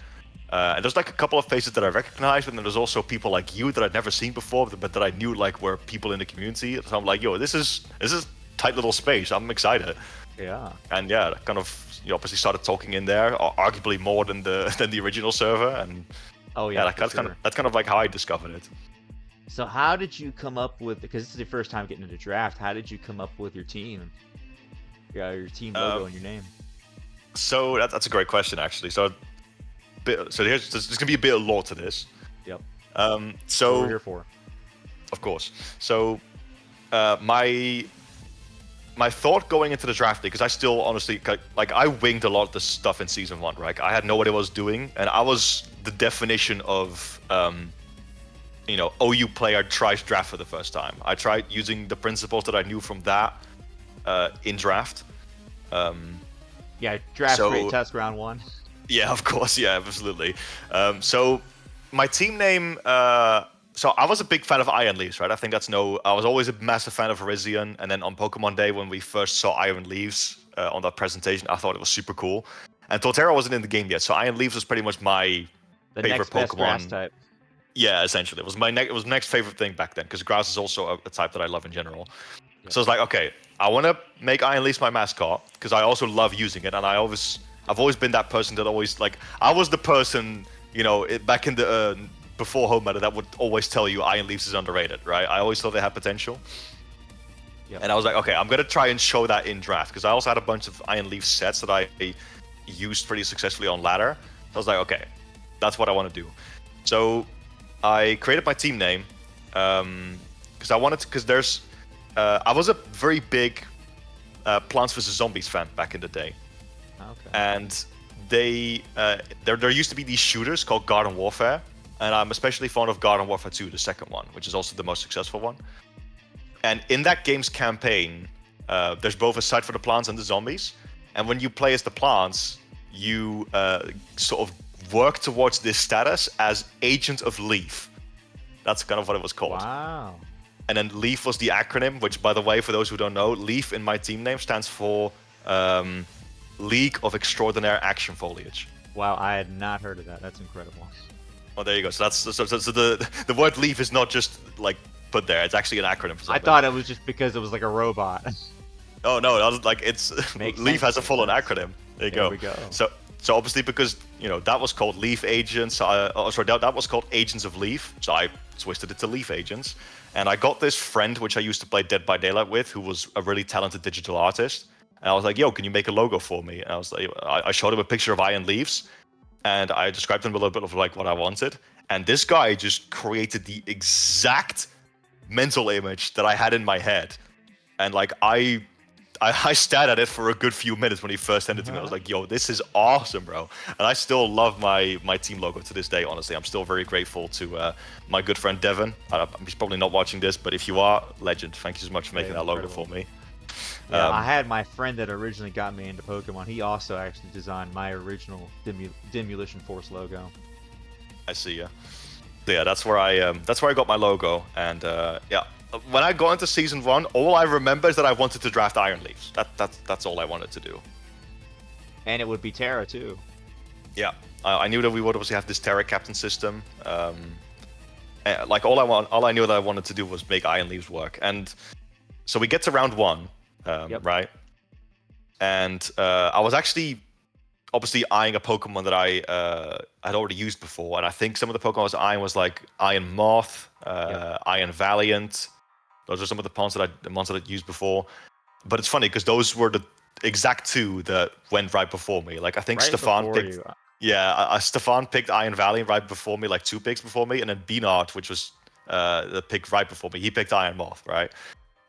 And there's like a couple of faces that I recognized, but then there's also people like you that I'd never seen before, but that I knew like were people in the community. So I'm like, yo, this is tight little space. I'm excited. Yeah. And yeah, that kind of obviously started talking in there, arguably more than the original server. And that's kind of like how I discovered it. So how did you come up with? Because this is your first time getting into draft. How did you come up with your team? Yeah, your team logo and your name. So that's a great question, actually. So there's gonna be a bit of lore to this. Yep. So what we're here for. Of course. So my thought going into the draft league, because I still honestly like I winged a lot of the stuff in season 1, right? I had no idea what I was doing, and I was the definition of OU player tries draft for the first time. I tried using the principles that I knew from that in draft. Draft rate test round 1. Yeah, of course. Yeah, absolutely. So my team name. So I was a big fan of Iron Leaves, right? I think I was always a massive fan of Irizion, and then on Pokemon Day when we first saw Iron Leaves on that presentation, I thought it was super cool. And Torterra wasn't in the game yet, so Iron Leaves was pretty much my favorite next Pokemon. Best grass type. Yeah, essentially, it was my next favorite thing back then, because grass is also a type that I love in general. Yeah. So I was like, okay, I want to make Iron Leaves my mascot because I also love using it, and I've always been that person that always like I was the person back in the before home meta that would always tell you Iron Leaves is underrated, right? I always thought they had potential. Yep. And I was like, okay, I'm gonna try and show that in draft because I also had a bunch of Iron Leaf sets that I used pretty successfully on ladder. So I was like, okay, that's what I want to do. So I created my team name because there's I was a very big Plants vs Zombies fan back in the day. Okay. And there used to be these shooters called Garden Warfare, and I'm especially fond of Garden Warfare 2, the second one, which is also the most successful one. And in that game's campaign, there's both a side for the plants and the zombies. And when you play as the plants, you sort of work towards this status as Agent of Leaf. That's kind of what it was called. Wow. And then Leaf was the acronym, which, by the way, for those who don't know, Leaf in my team name stands for League of Extraordinary Action Foliage. Wow, I had not heard of that. That's incredible. Oh, there you go. So the word Leaf is not just like put there. It's actually an acronym for something. I thought it was just because it was like a robot. Oh no, it's Leaf has a full-on acronym. There you go. There we go. So obviously because that was called Leaf Agents. That was called Agents of Leaf. So I twisted it to Leaf Agents, and I got this friend which I used to play Dead by Daylight with, who was a really talented digital artist. And I was like, yo, can you make a logo for me? And I was like, I showed him a picture of Iron Leaves, and I described him a little bit of like what I wanted. And this guy just created the exact mental image that I had in my head. And like I stared at it for a good few minutes when he first sent it to me. I was like, yo, this is awesome, bro. And I still love my team logo to this day, honestly. I'm still very grateful to my good friend Devin. He's probably not watching this, but if you are, legend. Thank you so much for making that logo for me. Yeah, I had my friend that originally got me into Pokemon. He also actually designed my original Demolition Force logo. I see, yeah. So yeah, that's where I got my logo, and yeah. When I got into season 1, all I remember is that I wanted to draft Iron Leaves. That's all I wanted to do. And it would be Terra too. Yeah, I knew that we would obviously have this Terra captain system. Like all I knew that I wanted to do was make Iron Leaves work, and so we get to round 1. Right? And I was actually obviously eyeing a Pokemon that I had already used before, and I think some of the Pokemon I was eyeing was like Iron Moth, Iron Valiant. Those are some of the monsters that I'd used before. But it's funny because those were the exact 2 that went right before me. Like I think Stefan picked. You. Yeah, Stefan picked Iron Valiant right before me, like 2 picks before me, and then Beanard, which was the pick right before me, he picked Iron Moth, right?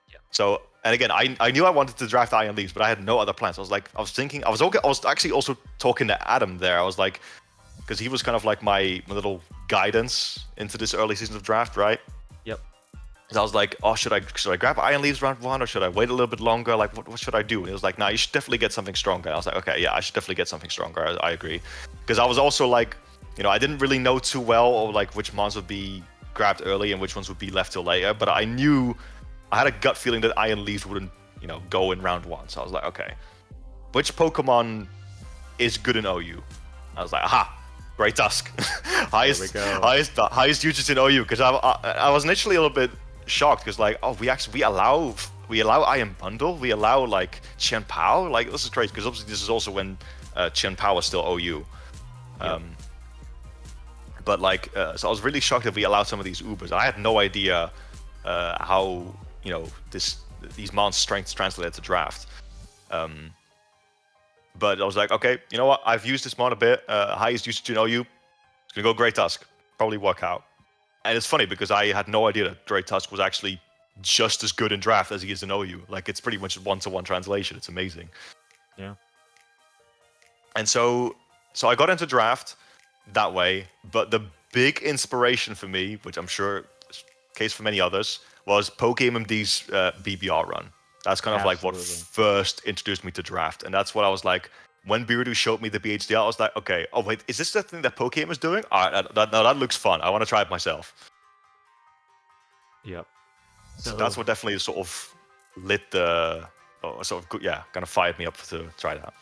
Yeah. So. And again, I knew I wanted to draft Iron Leaves, but I had no other plans. I was actually also talking to Adam there. I was like, because he was kind of like my little guidance into this early season of draft, right? Yep. So I was like, oh, should I grab Iron Leaves round 1, or should I wait a little bit longer? Like, what should I do? And he was like, nah, you should definitely get something stronger. And I was like, okay, yeah, I should definitely get something stronger. I agree. Because I was also like, I didn't really know too well, or like which mons would be grabbed early and which ones would be left till later. But I knew. I had a gut feeling that Iron Leaves wouldn't, go in round 1. So I was like, okay, which Pokemon is good in OU? I was like, aha, Great Tusk, highest usage in OU. Because I was initially a little bit shocked because like, oh, we allow Iron Bundle, we allow like Chen Pao, like this is crazy because obviously this is also when Chen Pao was still OU. But like, so I was really shocked that we allowed some of these Ubers. I had no idea how. These mons strengths translated to draft. But I was like, okay, you know what? I've used this mon a bit. Highest usage in OU. It's gonna go Great Tusk. Probably work out. And it's funny because I had no idea that Great Tusk was actually just as good in draft as he is in OU. Like it's pretty much a 1-to-1 translation. It's amazing. Yeah. And so I got into draft that way. But the big inspiration for me, which I'm sure is the case for many others, was PokeMMD's BBR run. That's kind of like what first introduced me to draft. And that's what I was like, when Beardo showed me the BHDL, I was like, okay, oh wait, is this the thing that Pokemon is doing? All right, that looks fun. I want to try it myself. Yep. So that's what definitely sort of lit the, kind of fired me up to try that.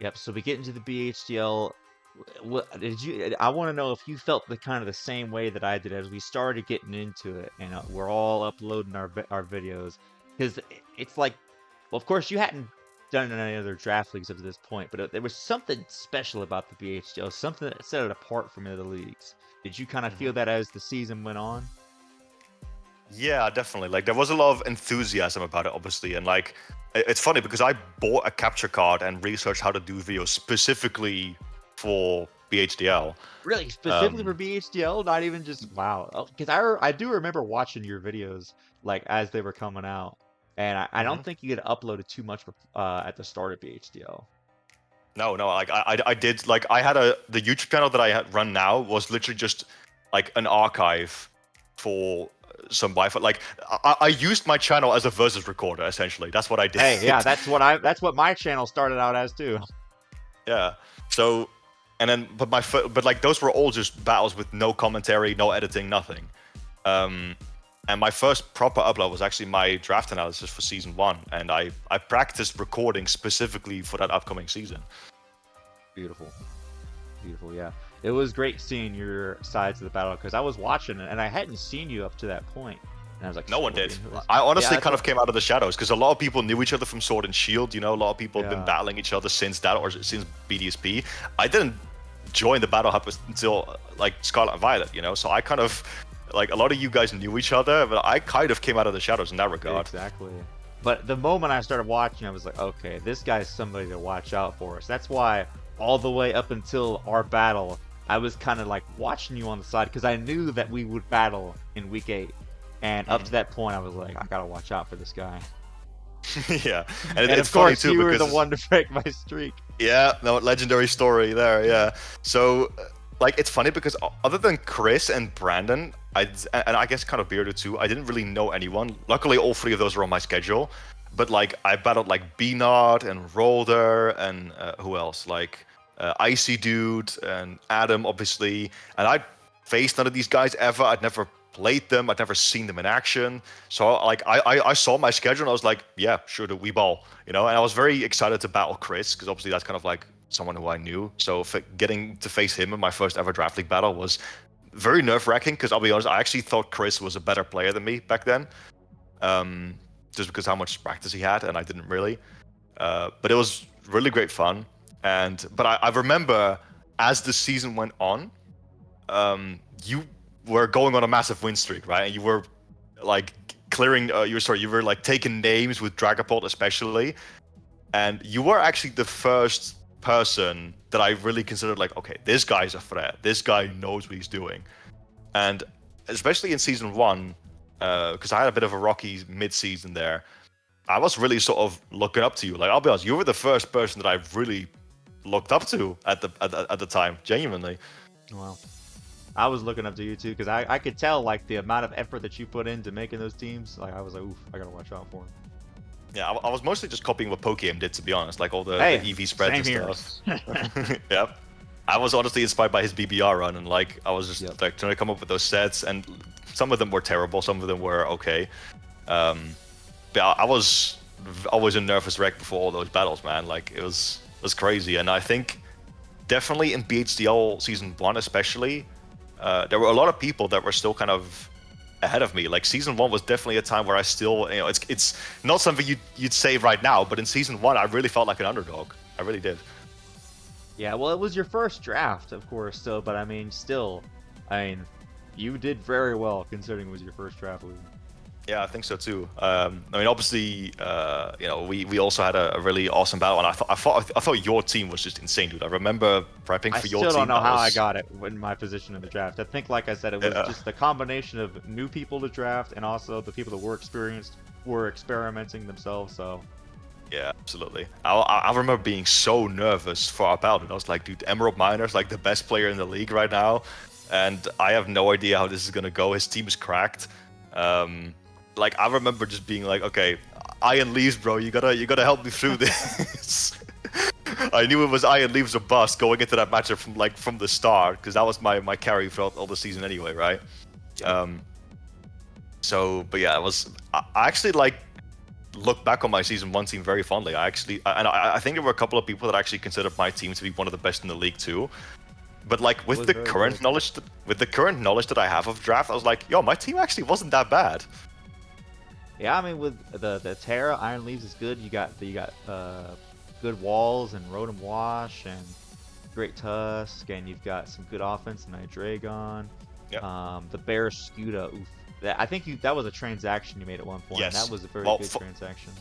Yep, so we get into the BHDL. I want to know if you felt the same way that I did as we started getting into it, and we're all uploading our videos, because it's like, well, of course you hadn't done any other draft leagues up to this point, but there was something special about the BHDL, something that set it apart from the other leagues. Did you kind of feel that as the season went on? Yeah, definitely. Like there was a lot of enthusiasm about it, obviously, and like it's funny because I bought a capture card and researched how to do videos specifically for BHDL. Really? Specifically for BHDL? Not even just, wow. Because I do remember watching your videos, like, as they were coming out. And I don't think you had uploaded too much at the start of BHDL. No, like, I did, like, I had the YouTube channel that I had run now was literally just, like, an archive for some Wi-Fi. Like, I used my channel as a versus recorder, essentially. That's what I did. Hey, yeah, that's what my channel started out as, too. Yeah. So... And then, but like those were all just battles with no commentary, no editing, nothing. And my first proper upload was actually my draft analysis for season 1, and I practiced recording specifically for that upcoming season. Beautiful, yeah. It was great seeing your sides of the battle because I was watching it and I hadn't seen you up to that point. And I was like, no one did. I honestly kind of came out of the shadows because a lot of people knew each other from Sword and Shield. A lot of people have been battling each other since that or since BDSP. I didn't join the battle hub until like Scarlet and Violet, so I kind of like a lot of you guys knew each other, but I kind of came out of the shadows in that regard. Exactly. But the moment I started watching, I was like, okay, this guy's somebody to watch out for. So that's why all the way up until our battle, I was kind of like watching you on the side because I knew that we would battle in week 8. And up to that point, I was like, I gotta watch out for this guy. Yeah, And it's of funny course, too you were the because one to break my streak. yeah, no, legendary story there. Yeah, so like it's funny because other than Chris and Brandon, and I guess kind of Bearded too, I didn't really know anyone. Luckily, all 3 of those were on my schedule. But like I battled like Beanard and Rolder and who else? Like Icy Dude and Adam, obviously. And I'd faced none of these guys ever. I'd never played them. I'd never seen them in action. So like I saw my schedule and I was like, yeah, sure, we ball, you know. And I was very excited to battle Chris because obviously that's kind of like someone who I knew. So getting to face him in my first ever draft league battle was very nerve-wracking because I'll be honest, I actually thought Chris was a better player than me back then. Just because how much practice he had, and I didn't really. But it was really great fun. But I remember as the season went on, you were going on a massive win streak, right? And you were like clearing. You were like taking names with Dragapult especially, and you were actually the first person that I really considered like, okay, this guy's a threat. This guy knows what he's doing, and especially in season 1. Because I had a bit of a rocky mid-season there, I was really sort of looking up to you. Like, I'll be honest, you were the first person that I really looked up to at the time, genuinely. Well, I was looking up to you too because I could tell like the amount of effort that you put into making those teams. Like I was like, oof, I gotta watch out for him. Yeah, I was mostly just copying what Pokémon did, to be honest, like all the EV same spreads and here. stuff. Yep. I was honestly inspired by his BBR run, and like I was just like trying to come up with those sets, and some of them were terrible, some of them were okay. But I was always a nervous wreck before all those battles, man. Like it was crazy, and I think definitely in BHDL season 1 especially, there were a lot of people that were still kind of ahead of me. Like season 1 was definitely a time where I still, you know, it's not something you'd say right now, but in season 1 I really felt like an underdog. I really did. Yeah, well, it was your first draft, of course, so, but I mean, still, I mean, you did very well considering it was your first draft league. Yeah, I think so too. I mean, obviously, you know, we also had a really awesome battle, and I thought your team was just insane, dude. I remember prepping for your team. I still don't know how I got it in my position in the draft. I think, like I said, it was just the combination of new people to draft and also the people that were experienced were experimenting themselves. So. Yeah, absolutely. I remember being so nervous for our battle. I was like, dude, Emerald Miner's like the best player in the league right now, and I have no idea how this is gonna go. His team is cracked. Like I remember just being like, okay, Iron Leaves, bro, you gotta help me through this. I knew it was Iron Leaves or bust going into that matchup from the start, because that was my carry throughout all the season anyway, right? Yeah. But yeah, I actually like look back on my season 1 team very fondly. I think there were a couple of people that actually considered my team to be one of the best in the league too. But like with the current knowledge that I have of draft, I was like, yo, my team actually wasn't that bad. Yeah, I mean, with the Terra, Iron Leaves is good. You got good walls and Rotom Wash and Great Tusk, and you've got some good offense in Hydreigon. Yep. The Barraskewda, oof. I think that was a transaction you made at one point. Yes. That was a very good transaction.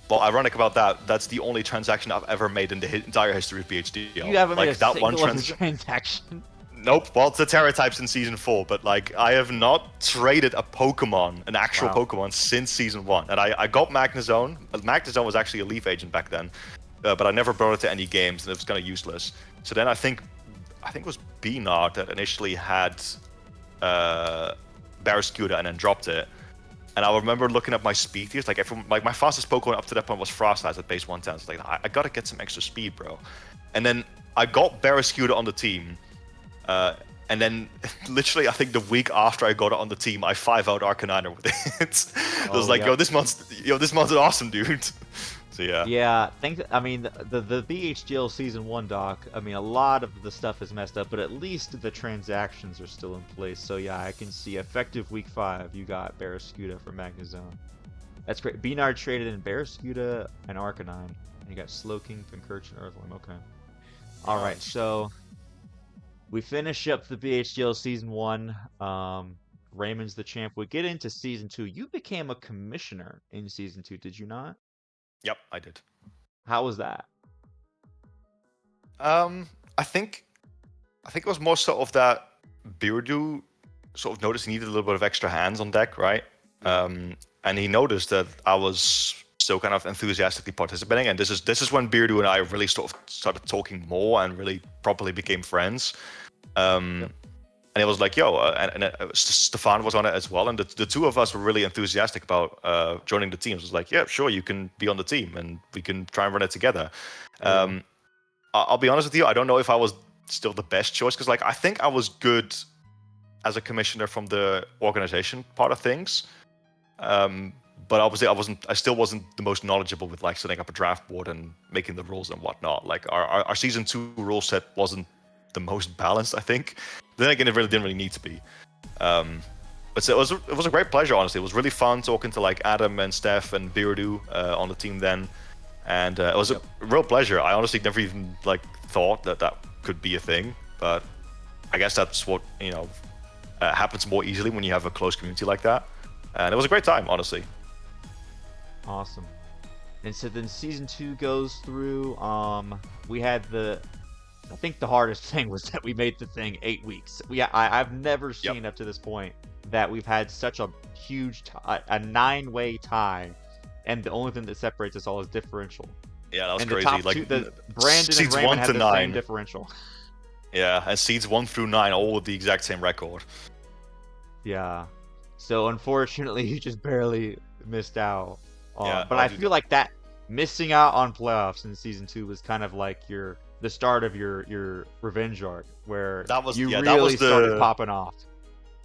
Well, ironic about that, that's the only transaction I've ever made in the entire history of BHDL. You haven't made a that single one transaction? Nope. Well, it's the Terra types in season 4, but like I have not traded a Pokemon, an actual Pokemon, since season 1. And I got Magnezone. Magnezone was actually a Leaf Agent back then, but I never brought it to any games, and it was kind of useless. So then I think it was Beanard that initially had Barraskewda and then dropped it. And I remember looking at my speed tiers, like my fastest Pokemon up to that point was Frostlass at base 110. So like I gotta get some extra speed, bro. And then I got Barraskewda on the team, and then literally I think the week after I got it on the team, I 5-out Arcanine with it. I was like, yo, this monster's awesome, dude. So yeah. Yeah, I mean the BHDL season 1 doc. I mean a lot of the stuff is messed up, but at least the transactions are still in place. So yeah, I can see effective week 5. You got Barraskewda for Magnezone. That's great. Beanard traded in Barraskewda and Arcanine, and you got Slowking, Pincurch, and Earthworm. Okay. All right, so we finish up the BHDL season 1. Raymond's the champ. We get into season 2. You became a commissioner in season 2, did you not? Yep, I did. How was that? I think it was more sort of that Beardo sort of noticed he needed a little bit of extra hands on deck, right? And he noticed that I was still kind of enthusiastically participating, and this is when Beardo and I really sort of started talking more and really properly became friends. And it was like, yo, and Stefan was on it as well, and the two of us were really enthusiastic about joining the team. It was like, yeah, sure, you can be on the team, and we can try and run it together. I'll be honest with you, I don't know if I was still the best choice, because like I think I was good as a commissioner from the organization part of things, but obviously I still wasn't the most knowledgeable with like setting up a draft board and making the rules and whatnot. Like our season 2 rule set wasn't the most balanced, I think. Then again, it really didn't really need to be. But it was a great pleasure, honestly. It was really fun talking to like Adam and Steph and Beardo on the team then, and it was a real pleasure. I honestly never even like thought that could be a thing, but I guess that's what happens more easily when you have a close community like that. And it was a great time, honestly. Awesome. And so then season 2 goes through. We had I think the hardest thing was that we made the thing 8 weeks. I've never seen up to this point that we've had such a huge a 9-way tie, and the only thing that separates us all is differential. Yeah, that was and crazy. The top like two, Brandon and Raymond had the same differential. Yeah, and seeds 1 through 9 all with the exact same record. Yeah. So unfortunately, you just barely missed out. But I feel like that missing out on playoffs in season 2 was kind of like the start of your revenge arc, where you really started popping off.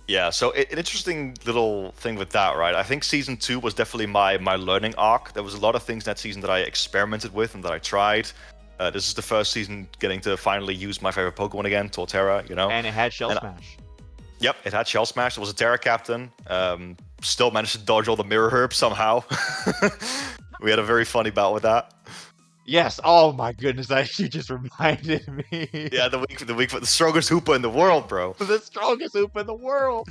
Yeah, so an interesting little thing with that, right? I think season 2 was definitely my learning arc. There was a lot of things in that season that I experimented with and that I tried. This is the first season getting to finally use my favorite Pokemon again, Torterra, And it had Shell Smash. Yep, it had Shell Smash. It was a Terra Captain. Still managed to dodge all the Mirror Herb somehow. We had a very funny bout with that. Yes. Oh my goodness, you just reminded me. Yeah, the week for the strongest Hoopa in the world, bro. The strongest Hoopa in the world.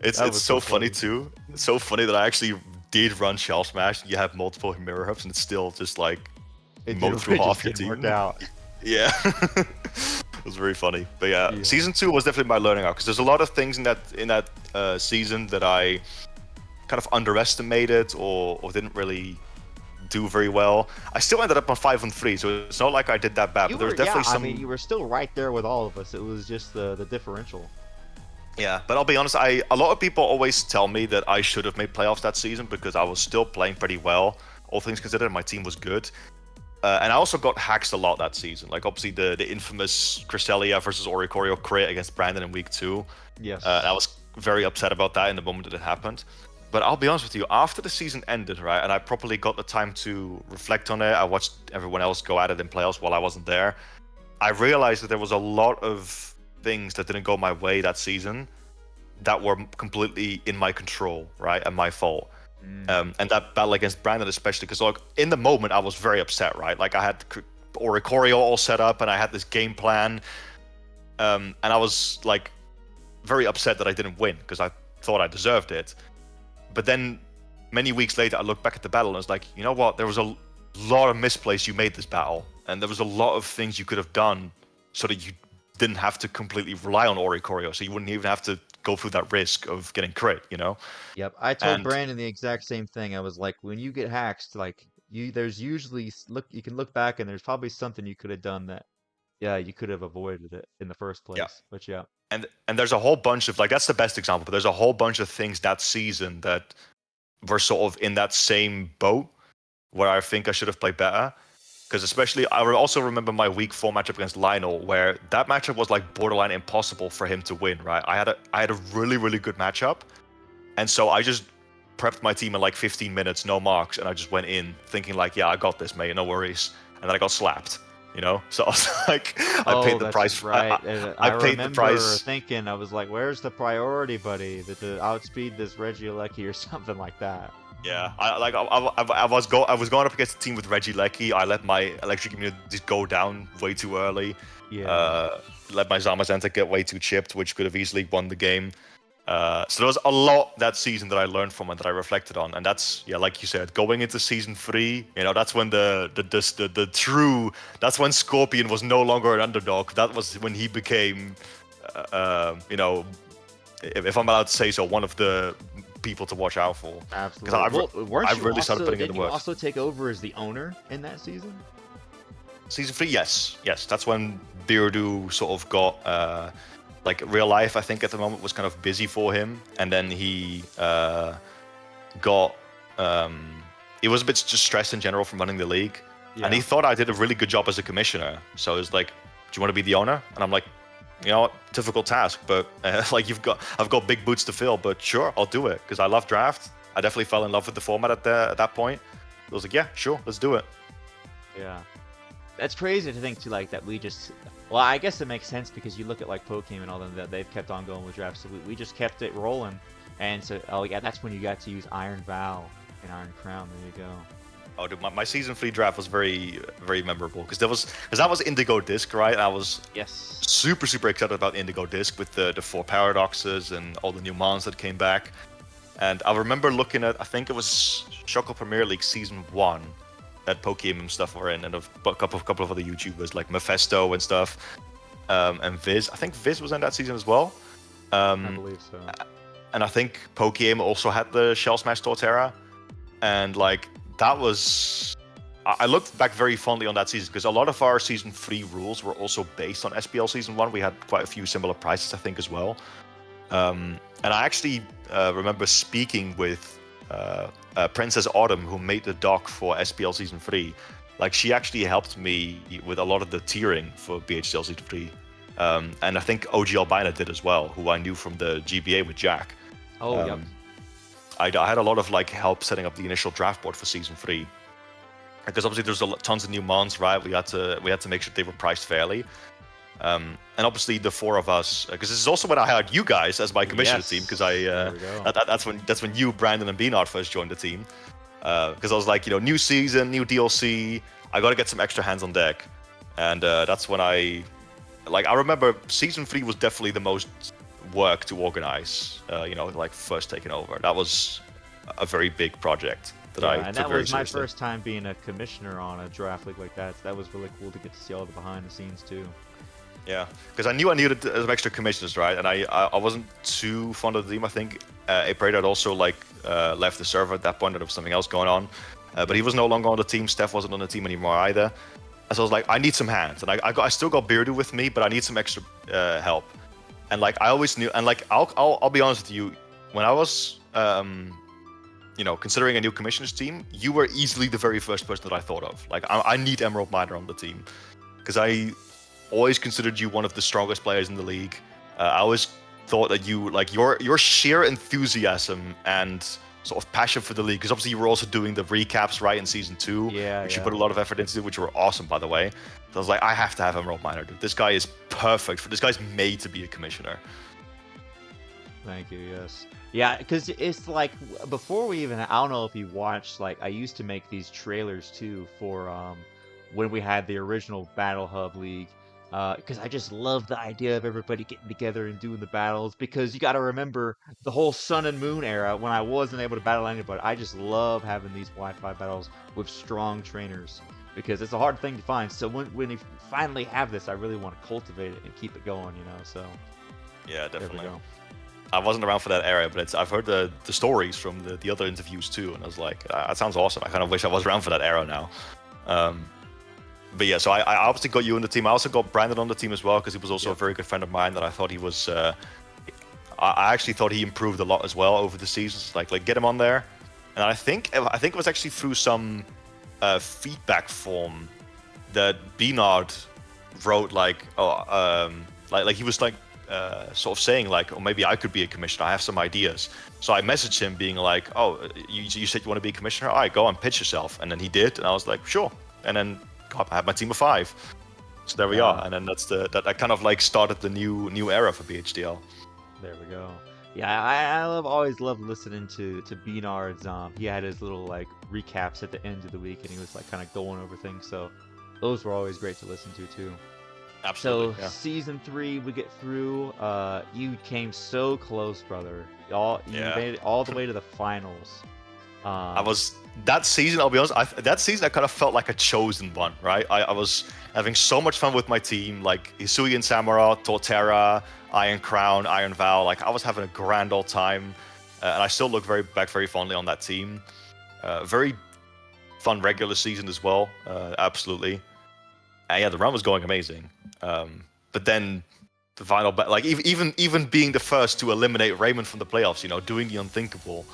It's so funny too. It's so funny that I actually did run Shell Smash. You have multiple Mirror Herbs, and it's still just like mowed through half your team. Worked out. Yeah. It was very funny. But yeah, season 2 was definitely my learning arc, because there's a lot of things in that season that I kind of underestimated or didn't really do very well. I still ended up on 5-3, so it's not like I did that bad. But there was definitely some. I mean, you were still right there with all of us. It was just the differential. Yeah, but I'll be honest. A lot of people always tell me that I should have made playoffs that season because I was still playing pretty well, all things considered. My team was good. And I also got hacked a lot that season. Like, obviously, the infamous Cresselia versus Oricorio crit against Brandon in week 2. Yes. I was very upset about that in the moment that it happened. But I'll be honest with you, after the season ended, right, and I properly got the time to reflect on it, I watched everyone else go at it in playoffs while I wasn't there, I realized that there was a lot of things that didn't go my way that season that were completely in my control, right, and my fault. And that battle against Brandon especially, because like in the moment I was very upset, right? Like I had Oricorio all set up and I had this game plan, and I was like very upset that I didn't win because I thought I deserved it. But then many weeks later I looked back at the battle and I was like, you know what, there was a lot of misplays you made this battle, and there was a lot of things you could have done so that you didn't have to completely rely on Oricorio, so you wouldn't even have to go through that risk of getting crit, Yep, I told Brandon the exact same thing. I was like, when you get hacked, like there's usually you can look back and there's probably something you could have done that, you could have avoided it in the first place. Yeah. But yeah. And there's a whole bunch of, like, that's the best example, but there's a whole bunch of things that season that were sort of in that same boat where I think I should have played better. Because especially, I also remember my week 4 matchup against Lionel, where that matchup was like borderline impossible for him to win, right? I had a really, really good matchup. And so I just prepped my team in like 15 minutes, no marks, and I just went in thinking like, yeah, I got this, mate, no worries. And then I got slapped, So I was like, I paid the price. Right. I paid the price. Thinking, I was like, where's the priority, buddy? To outspeed this Regieleki or something like that. Yeah, I was going up against a team with Reggie Lecky. I let my electric immunities go down way too early. Yeah. Let my Zamazenta get way too chipped, which could have easily won the game. So there was a lot that season that I learned from and that I reflected on, and that's like you said, going into season 3. That's when the true. That's when ScorpioN was no longer an underdog. That was when he became, if I'm allowed to say so, one of the people to watch out for. Absolutely. I really started putting in didn't the you work. also take over as the owner in that season? Season 3, yes. That's when Beardo sort of got like real life. I think at the moment was kind of busy for him, and then he got he was a bit just stressed in general from running the league, and he thought I did a really good job as a commissioner. So he was like, "Do you want to be the owner?" And I'm like, "You know what? Difficult task, but like I've got big boots to fill. But sure, I'll do it because I love draft. I definitely fell in love with the format at that point. I was like, yeah, sure, let's do it." Yeah. That's crazy to think too, like that we just. Well, I guess it makes sense because you look at like Pokémon and all them that they've kept on going with drafts. So we just kept it rolling, and so that's when you got to use Iron Vow and Iron Crown. There you go. Oh, dude, my season 3 draft was very, very memorable because that was Indigo Disc, right? I was super excited about Indigo Disc with the 4 paradoxes and all the new mons that came back. And I remember looking at, I think it was Choco Premier League season 1 that Pokemon stuff were in, and a couple of other YouTubers like Mephisto and stuff, and Viz. I think Viz was in that season as well. I believe so. And I think Pokemon also had the Shell Smash Torterra, and like that was. I looked back very fondly on that season because a lot of our season 3 rules were also based on SPL season 1. We had quite a few similar prices, I think, as well. And I actually remember speaking with Princess Autumn, who made the doc for SPL season 3. Like, she actually helped me with a lot of the tiering for BHDL season 3. And I think OG Albina did as well, who I knew from the GBA with Jack. Oh, yep. I had a lot of like help setting up the initial draft board for season 3. Because obviously there's tons of new mons, right? We had to make sure they were priced fairly. And obviously the 4 of us, because this is also when I hired you guys as my commissioner team, because that's when you, Brandon, and Beanard first joined the team. Because I was like, new season, new DLC, I got to get some extra hands on deck, and that's when I remember season 3 was definitely the most work to organize. Like first taking over, that was a very big project. And that was my first time being a commissioner on a draft league like that. So that was really cool to get to see all the behind the scenes too. Yeah, because I knew I needed some extra commissioners, right? And I wasn't too fond of the team. I think April had also left the server at that point. There was something else going on, but he was no longer on the team. Steph wasn't on the team anymore either. And so I was like, I need some hands, and I still got Beardo with me, but I need some extra help. And like I always knew, and like I'll be honest with you, when I was considering a new commissioners team, you were easily the very first person that I thought of. Like I need Emerald Miner on the team because I always considered you one of the strongest players in the league. I always thought that you, like, your sheer enthusiasm and sort of passion for the league, because obviously you were also doing the recaps, right, in season 2, which you put a lot of effort into, which were awesome, by the way. So I was like, I have to have Emerald Miner, dude. This guy is perfect. This guy's made to be a commissioner. Thank you, yes. Yeah, because it's like, before we even, I don't know if you watched, like, I used to make these trailers, too, for when we had the original Battle Hub League. Because I just love the idea of everybody getting together and doing the battles. Because you got to remember the whole Sun and Moon era when I wasn't able to battle anybody. I just love having these Wi-Fi battles with strong trainers because it's a hard thing to find. So when you finally have this, I really want to cultivate it and keep it going. So yeah, definitely. I wasn't around for that era, but I've heard the stories from the other interviews too, and I was like, that sounds awesome. I kind of wish I was around for that era now. But yeah, so I obviously got you in the team. I also got Brandon on the team as well because he was also a very good friend of mine that I thought he was. I actually thought he improved a lot as well over the seasons. Like get him on there, and I think it was actually through some feedback form that Beanard wrote like he was like sort of saying like, oh, maybe I could be a commissioner. I have some ideas. So I messaged him being like, oh, you said you want to be a commissioner? All right, go and pitch yourself. And then he did, and I was like, sure. And then I had my team of 5. So there we are. And then that kind of like started the new era for BHDL. There we go. Yeah, always loved listening to Beanard's. He had his little like recaps at the end of the week, and he was like kind of going over things. So those were always great to listen to too. Absolutely, So yeah. season 3, we get through. You came so close, brother. You Yeah. made it all the way to the finals. I was that season. I'll be honest. That season, I kind of felt like a chosen one, right? I was having so much fun with my team, like Hisui and Samura, Torterra, Iron Crown, Iron Val. Like I was having a grand old time, and I still look back very fondly on that team. Very fun regular season as well. Absolutely. And yeah, the run was going amazing. But then the final, like even being the first to eliminate Raymond from the playoffs, doing the unthinkable.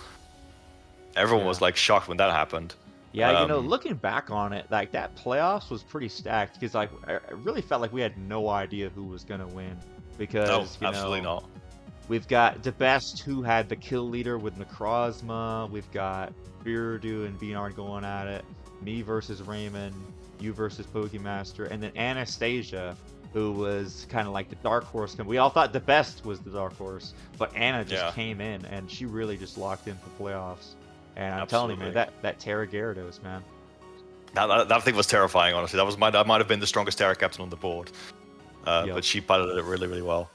Everyone was like shocked when that happened. Yeah, looking back on it, like that playoffs was pretty stacked because like I really felt like we had no idea who was gonna win because No, absolutely not. We've got the best who had the kill leader with Necrozma. We've got Beardo and Beanard going at it. Me versus Raymond. You versus Pokemaster, and then Anastasia, who was kind of like the dark horse. We all thought the best was the dark horse, but Anna just came in and she really just locked in for playoffs. And I'm telling you, man, that Terra Gyarados, man. That thing was terrifying, honestly. That might have been the strongest Terra captain on the board. But she piloted it really, really well.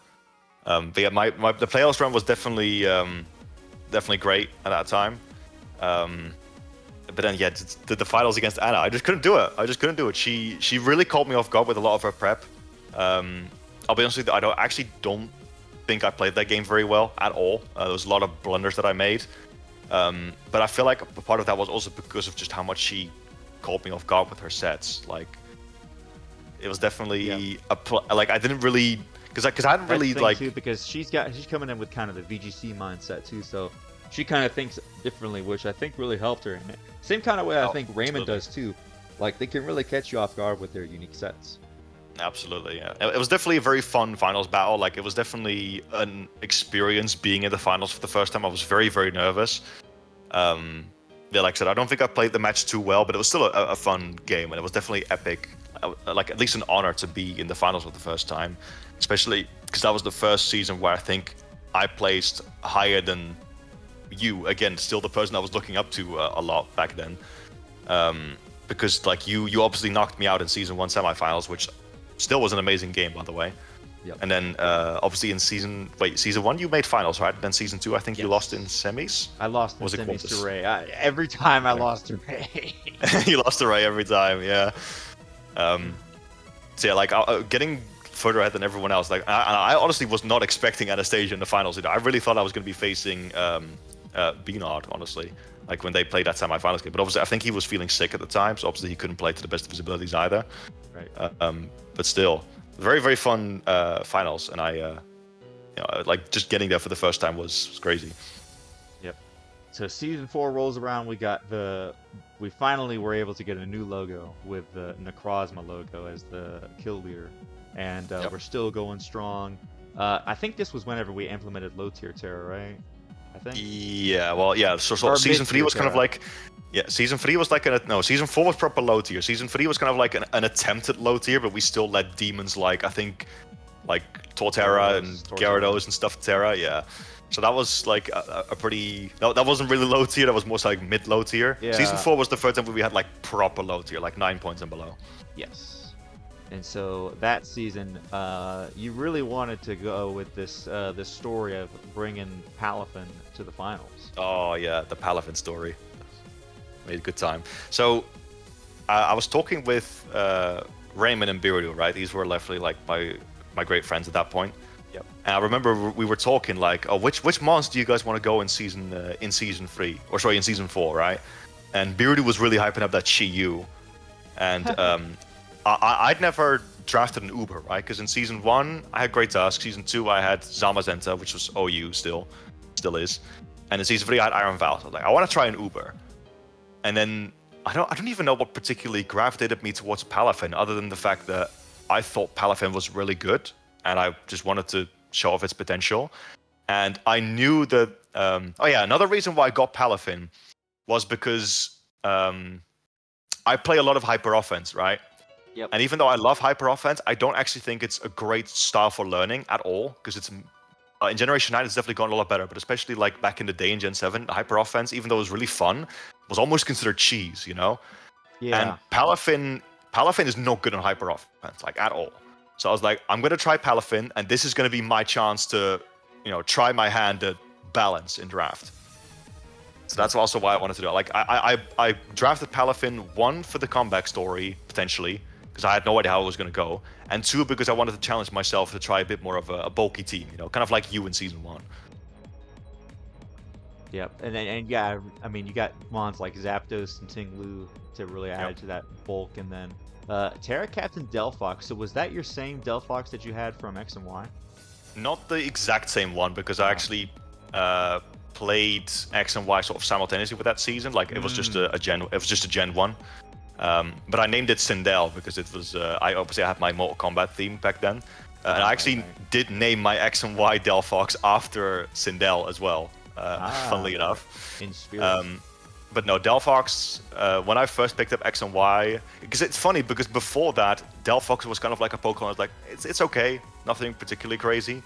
But yeah, the playoffs run was definitely great at that time. But then yeah, the finals against Anna, I just couldn't do it. She really caught me off guard with a lot of her prep. I'll be honest with you, I don't think I played that game very well at all. There was a lot of blunders that I made. But I feel like a part of that was also because of just how much she caught me off guard with her sets. Like, it was definitely like I didn't really because I hadn't really like too, because she's coming in with kind of the VGC mindset too, so she kind of thinks differently, which I think really helped her. And same kind of way I think Raymond does too. Like they can really catch you off guard with their unique sets. Absolutely, yeah. It was definitely a very fun finals battle. Like it was definitely an experience being in the finals for the first time. I was very, very nervous. Yeah, like I said, I don't think I played the match too well, but it was still a fun game, and it was definitely epic. Like at least an honor to be in the finals for the first time, especially because that was the first season where I think I placed higher than you. Again, still the person I was looking up to a lot back then. Because like you obviously knocked me out in season 1 semifinals, which still was an amazing game, by the way. Yep. And then obviously in season 1 you made finals, right? Then season 2 I think you lost in semis. I lost in semis to Ray. Every time I lost to Ray. You lost to Ray every time, yeah. So yeah, like getting further ahead than everyone else. Like I honestly was not expecting Anastasia in the finals. I really thought I was going to be facing Beanard, honestly. Like when they played that semifinals game, but obviously I think he was feeling sick at the time, so obviously he couldn't play to the best of his abilities either. Right. But still, very, very fun finals, and I like just getting there for the first time was crazy. Yep. So season 4 rolls around. We finally were able to get a new logo with the Necrozma logo as the kill leader, and we're still going strong. I think this was whenever we implemented low tier Terra, right? I think. Yeah. Well, yeah. So season 3 was kind of like. Yeah, season 3 was like season 4 was proper low tier. Season 3 was kind of like an attempt at low tier, but we still let demons like, I think, like Torterra and Gyarados and stuff Terra, yeah. So that was like a pretty, that wasn't really low tier, that was more like mid-low tier. Yeah. Season 4 was the first time we had like proper low tier, like 9 points and below. Yes. And so that season, you really wanted to go with this story of bringing Palafin to the finals. Oh yeah, the Palafin story. Made a good time. So I was talking with Raymond and Beardo, right? These were definitely like my great friends at that point. Yep. And I remember we were talking like, oh, which monster do you guys want to go in season 3, or sorry, in season 4, right? And Beardo was really hyping up that Chi-Yu, and I'd never drafted an Uber, right? Because in season 1 I had Great Tusk, season 2 I had Zamazenta, which was OU still is, and in season 3 I had Iron Val. So I was like, I want to try an Uber. And then I don't even know what particularly gravitated me towards Palafin, other than the fact that I thought Palafin was really good, and I just wanted to show off its potential. And I knew that. Another reason why I got Palafin was because I play a lot of hyper offense, right? Yep. And even though I love hyper offense, I don't actually think it's a great style for learning at all, because it's In Generation 9, it's definitely gotten a lot better, but especially like back in the day in Gen 7, the hyper offense, even though it was really fun, was almost considered cheese, you know? And Yeah. Palafin is not good on hyper offense, like at all. So I was like, I'm gonna try Palafin, and this is gonna be my chance to, try my hand at balance in draft. So that's also why I wanted to do it. Like I drafted Palafin, one for the comeback story potentially, because I had no idea how it was gonna go, and two because I wanted to challenge myself to try a bit more of a bulky team, kind of like you in season 1. Yep. And yeah, I mean, you got mons like Zapdos and Tinglu to really add to that bulk, and then Terra Captain Delphox. So was that your same Delphox that you had from X and Y? Not the exact same one, because I actually played X and Y sort of simultaneously with that season. Like it was just a Gen 1. But I named it Sindel because it was I had my Mortal Kombat theme back then. And I actually did name my X and Y Delphox after Sindel as well. Funnily enough. In spirit. But no, Delphox, when I first picked up X and Y, because it's funny, because before that, Delphox was kind of like a Pokemon. I was like, it's okay, nothing particularly crazy.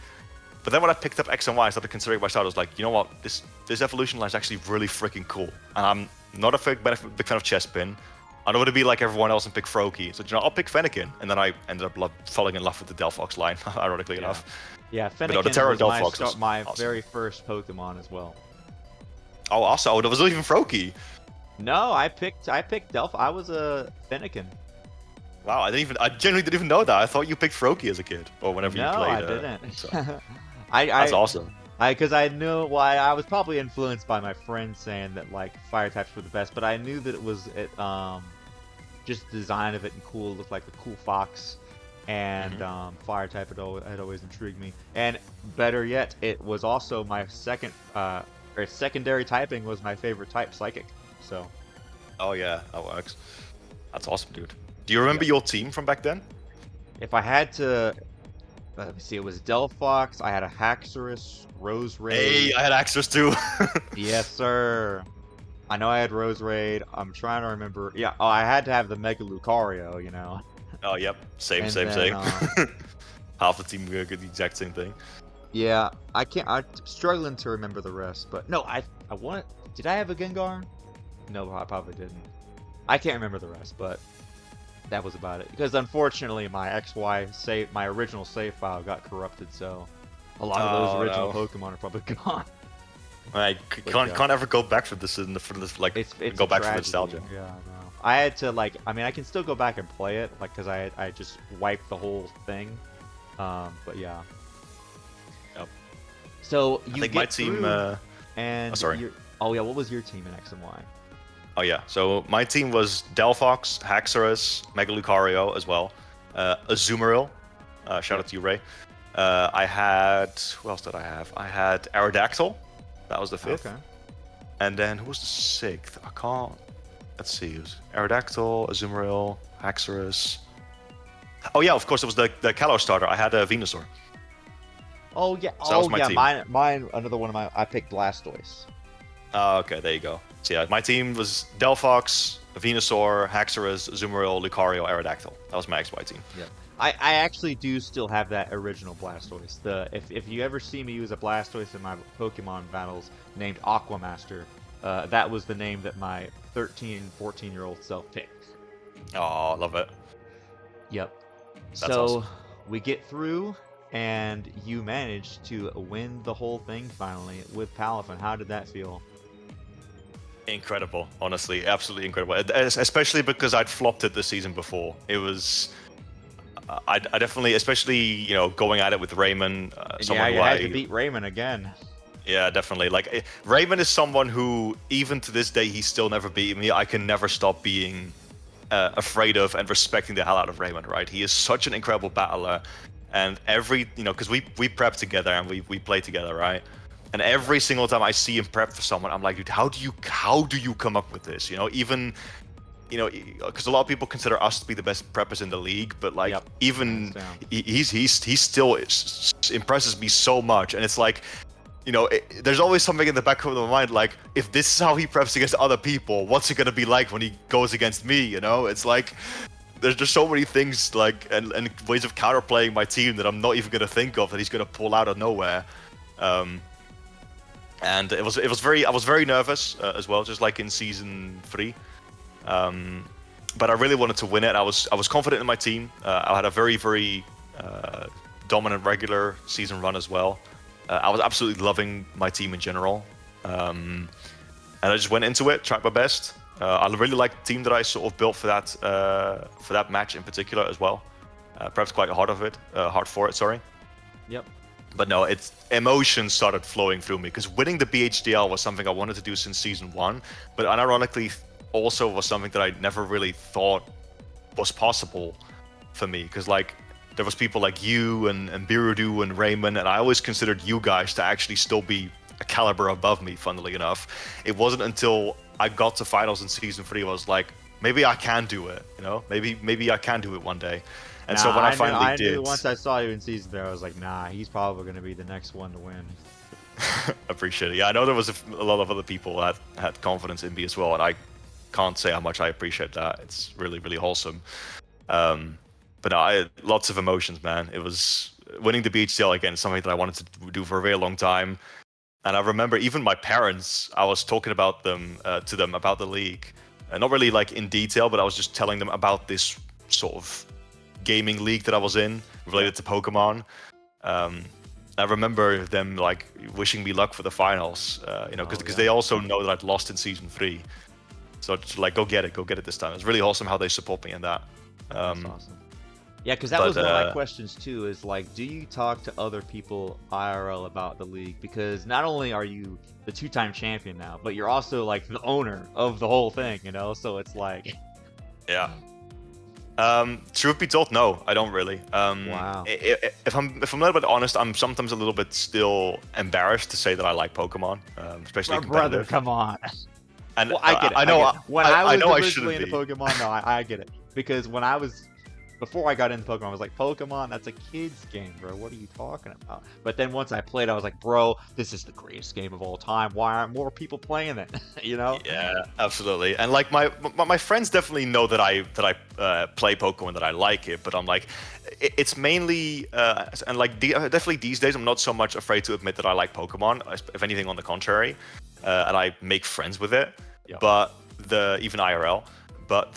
But then when I picked up X and Y, I started considering my style. I was like, you know what, this evolution line is actually really freaking cool. And I'm not a big fan of Chespin. I don't want to be like everyone else and pick Froakie. So, I'll pick Fennekin. And then I ended up falling in love with the Delphox line, ironically enough. Yeah, But Fennekin no, the Terra was Delphox my awesome. very first Pokemon as well. Oh, also, there was not even Froakie. No, I picked Delph. I was a Fennekin. Wow, I genuinely didn't even know that. I thought you picked Froakie as a kid, or whenever you played. No, I didn't. So. That's That's awesome. Because I knew why I was probably influenced by my friends saying that like fire types were the best, but I knew that it was just the design of it and cool. It looked like a cool fox, and fire type had always intrigued me. And better yet, it was also my secondary typing was my favorite type, psychic. So. Oh yeah, that works. That's awesome, dude. Do you remember your team from back then? If I had to, let me see, it was Delphox. I had a Haxorus, Roserade. Hey, I had Axos too. Yes, sir. I know I had Roserade. I'm trying to remember. Yeah, I had to have the Mega Lucario, you know. Oh, yep. Same. Half the team did the exact same thing. Yeah, I'm struggling to remember the rest, but no, I want. Did I have a Gengar? No, I probably didn't. I can't remember the rest, but that was about it. Because unfortunately, my XY my original save file got corrupted, so a lot of those original Pokemon are probably gone. I can't ever go back for this like it's go back for tragedy. nostalgia. Yeah, I know. I had to I mean, I can still go back and play it, like, because I just wiped the whole thing. But yeah. Yep. So you I think get my team. through, and sorry. Oh yeah, what was your team in X and Y? Oh yeah, so my team was Delphox, Haxorus, Mega Lucario as well, Azumarill. Shout out to you, Ray. I had, who else did I have? I had Aerodactyl. That was the 5th. Okay. And then who was the 6th? I can't. Let's see. It was Aerodactyl, Azumarill, Haxorus. Oh yeah, of course it was the Kalos starter. I had a Venusaur. Oh yeah. So that was my team. Mine. Another one of my. I picked Blastoise. Oh, okay, there you go. So yeah, my team was Delphox, Venusaur, Haxorus, Azumarill, Lucario, Aerodactyl. That was my XY team. Yeah. I actually do still have that original Blastoise. If you ever see me use a Blastoise in my Pokemon battles named Aquamaster, that was the name that my 13, 14-year-old self picked. Oh, love it. Yep. That's so awesome. We get through, and you managed to win the whole thing finally with Palafin. How did that feel? Incredible, honestly, absolutely incredible. Especially because I'd flopped it the season before. It was, I definitely, especially going at it with Raymond. Yeah, you had to beat Raymond again. Yeah, definitely. Like Raymond is someone who, even to this day, he's still never beaten me. I can never stop being afraid of and respecting the hell out of Raymond. Right? He is such an incredible battler, and every because we prep together and we play together, right? And every single time I see him prep for someone, I'm like, dude, how do you come up with this? Even, because a lot of people consider us to be the best preppers in the league, but like even he still impresses me so much. And it's like, there's always something in the back of my mind, like, if this is how he preps against other people, what's it gonna be like when he goes against me? It's like there's just so many things like and ways of counterplaying my team that I'm not even gonna think of that he's gonna pull out of nowhere. And it was I was very nervous as well, just like in season 3. But I really wanted to win it. I was confident in my team. I had a very dominant regular season run as well. I was absolutely loving my team in general, and I just went into it, tried my best. I really liked the team that I sort of built for that match in particular as well. Perhaps quite hard for it. Sorry. Yep. But no, emotions started flowing through me because winning the BHDL was something I wanted to do since season 1, but unironically also was something that I never really thought was possible for me. Because like there was people like you and Birudu and Raymond, and I always considered you guys to actually still be a caliber above me. Funnily enough, it wasn't until I got to finals in season 3 I was like, maybe I can do it. You know, maybe I can do it one day. And so when I finally did, once I saw you in season 3, I was like, nah, he's probably going to be the next one to win. Appreciate it. Yeah, I know there was a lot of other people that had confidence in me as well, and I can't say how much I appreciate that. It's really wholesome. But no, I had lots of emotions, man. It was winning the BHDL again, something that I wanted to do for a very long time. And I remember even my parents, I was talking about them to them about the league, not really like in detail, but I was just telling them about this sort of gaming league that I was in related to Pokemon. I remember them like wishing me luck for the finals, because they also know that I'd lost in season 3. So just like, go get it this time. It's really awesome how they support me in that. That's awesome. Yeah, because that was one of my questions too. Is like, do you talk to other people IRL about the league? Because not only are you the 2-time champion now, but you're also like the owner of the whole thing. You know, so it's like, yeah. Truth be told, no, I don't really. Wow. If I'm a little bit honest, I'm sometimes a little bit still embarrassed to say that I like Pokemon, especially brother, come on. And well, I get it. I know. When I was originally into Pokemon, no, I get it. Because when I was before I got into Pokemon, I was like, Pokemon, that's a kid's game, bro. What are you talking about? But then once I played, I was like, bro, this is the greatest game of all time. Why aren't more people playing it? You know? Yeah, absolutely. And like my friends definitely know that I play Pokemon, that I like it. But I'm like, it's mainly and like definitely these days, I'm not so much afraid to admit that I like Pokemon. If anything, on the contrary, and I make friends with it. Yep. But even IRL, but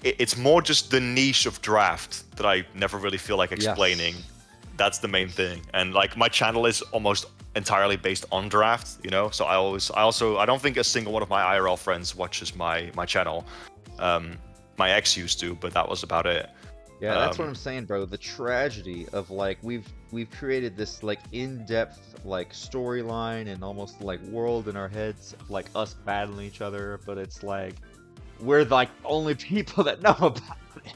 it's more just the niche of draft that I never really feel like explaining. Yes. That's the main thing. And like my channel is almost entirely based on draft, you know? So I don't think a single one of my IRL friends watches my channel. My ex used to, but that was about it. Yeah, that's what I'm saying, bro. The tragedy of like we've created this like in-depth like storyline and almost like world in our heads, like us battling each other, but it's like we're like only people that know about it.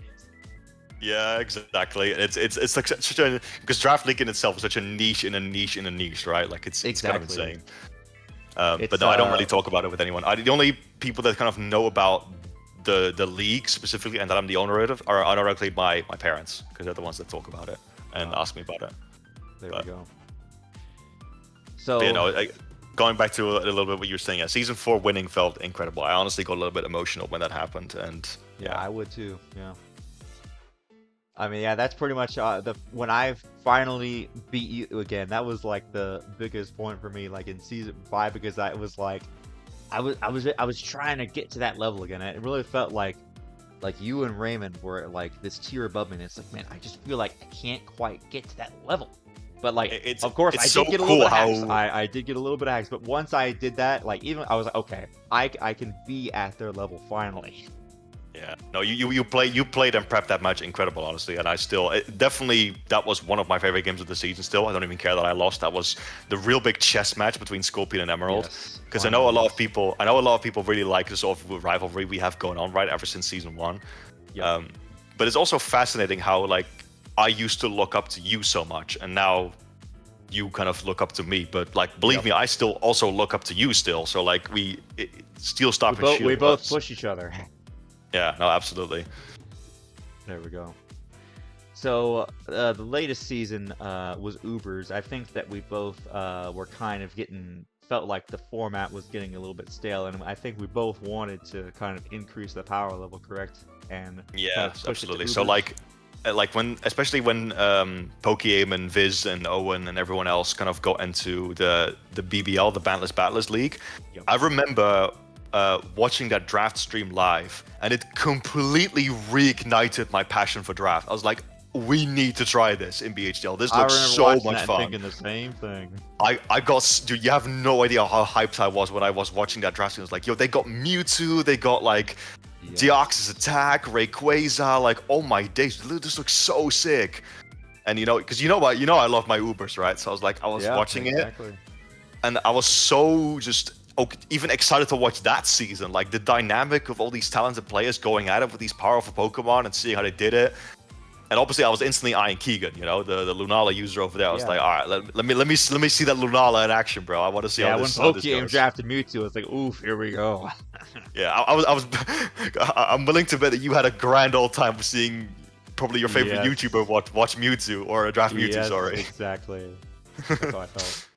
Yeah, exactly. It's like such a, because Draft League in itself is such a niche in a niche in a niche, right? Like it's kind of insane. But no, I don't really talk about it with anyone. The only people that kind of know about the league specifically and that I'm the owner of are unironically my parents, because they're the ones that talk about it and ask me about it. There we go. So but, you know, going back to a little bit what you were saying, season 4 winning felt incredible. I honestly got a little bit emotional when that happened, and yeah, I would too. Yeah. I mean, yeah, that's pretty much when I finally beat you again. That was like the biggest point for me, like in season 5, because I was like, I was trying to get to that level again. It really felt like you and Raymond were like this tier above me. And it's like, man, I just feel like I can't quite get to that level. But like, of course, I did get a little bit of hacks. I did get a little bit of hacks, but once I did that, like even I was like, okay, I can be at their level finally. Yeah, no, you played and prepped that match incredible, honestly, and I still definitely that was one of my favorite games of the season. Still, I don't even care that I lost. That was the real big chess match between Scorpion and Emerald, because I know a lot of people really like the sort of rivalry we have going on right ever since season 1. Yep. But it's also fascinating how like I used to look up to you so much, and now you kind of look up to me. But like, believe me, I still also look up to you still. So like steel stop and shield. We both push each other. Yeah, no, absolutely. There we go. So the latest season was Ubers. I think that we both were kind of felt like the format was getting a little bit stale, and I think we both wanted to kind of increase the power level, correct? And yeah, absolutely. So like, like especially when Pokémon and Viz and Owen and everyone else kind of got into the BBL, the Bantless Battlers League. Yep. I remember watching that draft stream live, and it completely reignited my passion for draft. I was like, we need to try this in BHDL. This looks so much fun. Thinking the same thing. Dude, you have no idea how hyped I was when I was watching that draft stream. I was like, yo, they got Mewtwo, they got like Deoxys Attack, Rayquaza, like, oh my days, this looks so sick. And because I love my Ubers, right? So I was like, I was watching it, and I was so just even excited to watch that season. Like the dynamic of all these talented players going at it with these powerful Pokemon and seeing how they did it. And obviously, I was instantly eyeing Keegan, the Lunala user over there. I was like, all right, let me see that Lunala in action, bro. I want to see how this goes. Yeah, when Pokémon drafted Mewtwo, I was like, oof, here we go. Yeah, I'm willing to bet that you had a grand old time seeing probably your favorite YouTuber watch Mewtwo or draft Mewtwo. Sorry. Exactly. That's how I felt.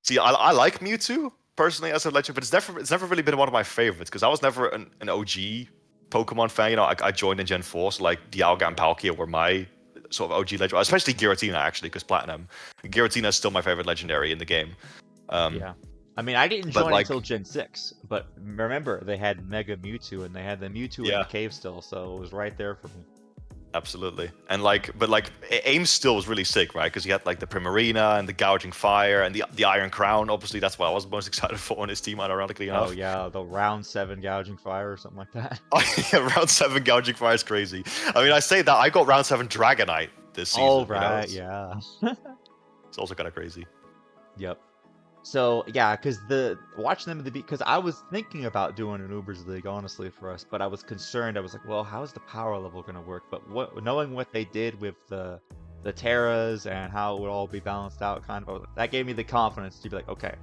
See, I like Mewtwo personally as a legend, but it's never really been one of my favorites because I was never an OG Pokemon fan. I joined in Gen 4, so like Dialga and Palkia were my sort of OG legend, especially Giratina actually, because Platinum. Giratina is still my favorite legendary in the game. Yeah. I mean, I didn't join until Gen 6, but remember, they had Mega Mewtwo, and they had the Mewtwo in the cave still, so it was right there for me. Absolutely. And AIM still was really sick, right? Because he had like the Primarina and the Gouging Fire and the Iron Crown. Obviously, that's what I was most excited for on his team, ironically enough. Oh yeah, the round 7 Gouging Fire or something like that. Oh yeah, round 7 Gouging Fire is crazy. I mean, I say that I got round 7 Dragonite this season. Oh right, yeah. It's also kind of crazy. Yep. So yeah, because watching them because I was thinking about doing an Ubers League honestly for us, but I was concerned. I was like, well, how is the power level going to work? But knowing what they did with the Terras and how it would all be balanced out, that gave me the confidence to be like, okay,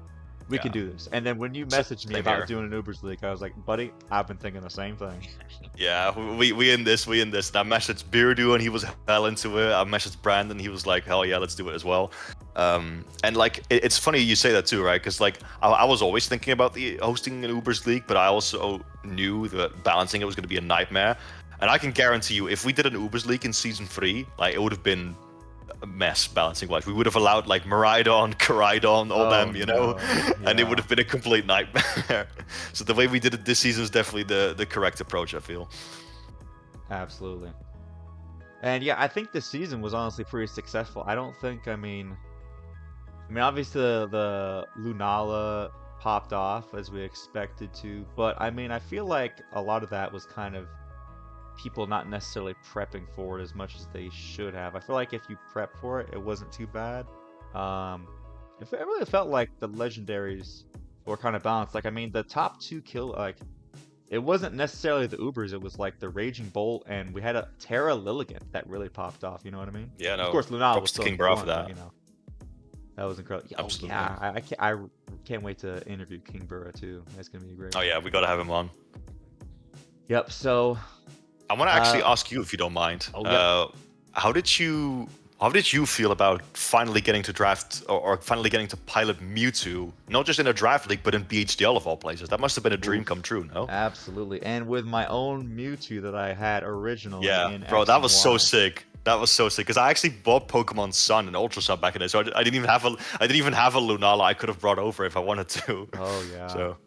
we can do this. And then when you messaged me about doing an Ubers League, I was like, buddy, I've been thinking the same thing. Yeah, we in this. And I messaged Beardo and he was hell into it. I messaged Brandon, he was like, hell yeah, let's do it as well. And like it's funny you say that too, right? Because like I was always thinking about the hosting an Ubers League, but I also knew that balancing it was going to be a nightmare. And I can guarantee you, if we did an Ubers League in season 3, like it would have been a mess balancing wise. We would have allowed like Miraidon, Koraidon, all them, and it would have been a complete nightmare. So the way we did it this season is definitely the correct approach, I feel. Absolutely. And yeah, I think this season was honestly pretty successful. I don't think, I mean, obviously the Lunala popped off as we expected to, but I mean, I feel like a lot of that was kind of people not necessarily prepping for it as much as they should have. I feel like if you prep for it, it wasn't too bad. It really felt like the legendaries were kind of balanced. Like, I mean, the top 2 it wasn't necessarily the Ubers, it was like the Raging Bolt, and we had a Terra Lilligant that really popped off, you know what I mean? Yeah, no. Of course, Lunala was still King Bra for that. That was incredible. Absolutely. Yeah, I can't wait to interview King Burra too. That's gonna be great. Oh yeah, we gotta have him on. Yep. So I want to actually ask you, if you don't mind. How did you feel about finally getting to draft or finally getting to pilot Mewtwo, not just in a draft league, but in BHDL of all places? That must have been a dream come true, no? Absolutely. And with my own Mewtwo that I had originally. Yeah, bro, that was so sick. That was so sick because I actually bought Pokemon Sun and Ultra Sun back in the day, so I didn't even have a Lunala I could have brought over if I wanted to. Oh yeah. So.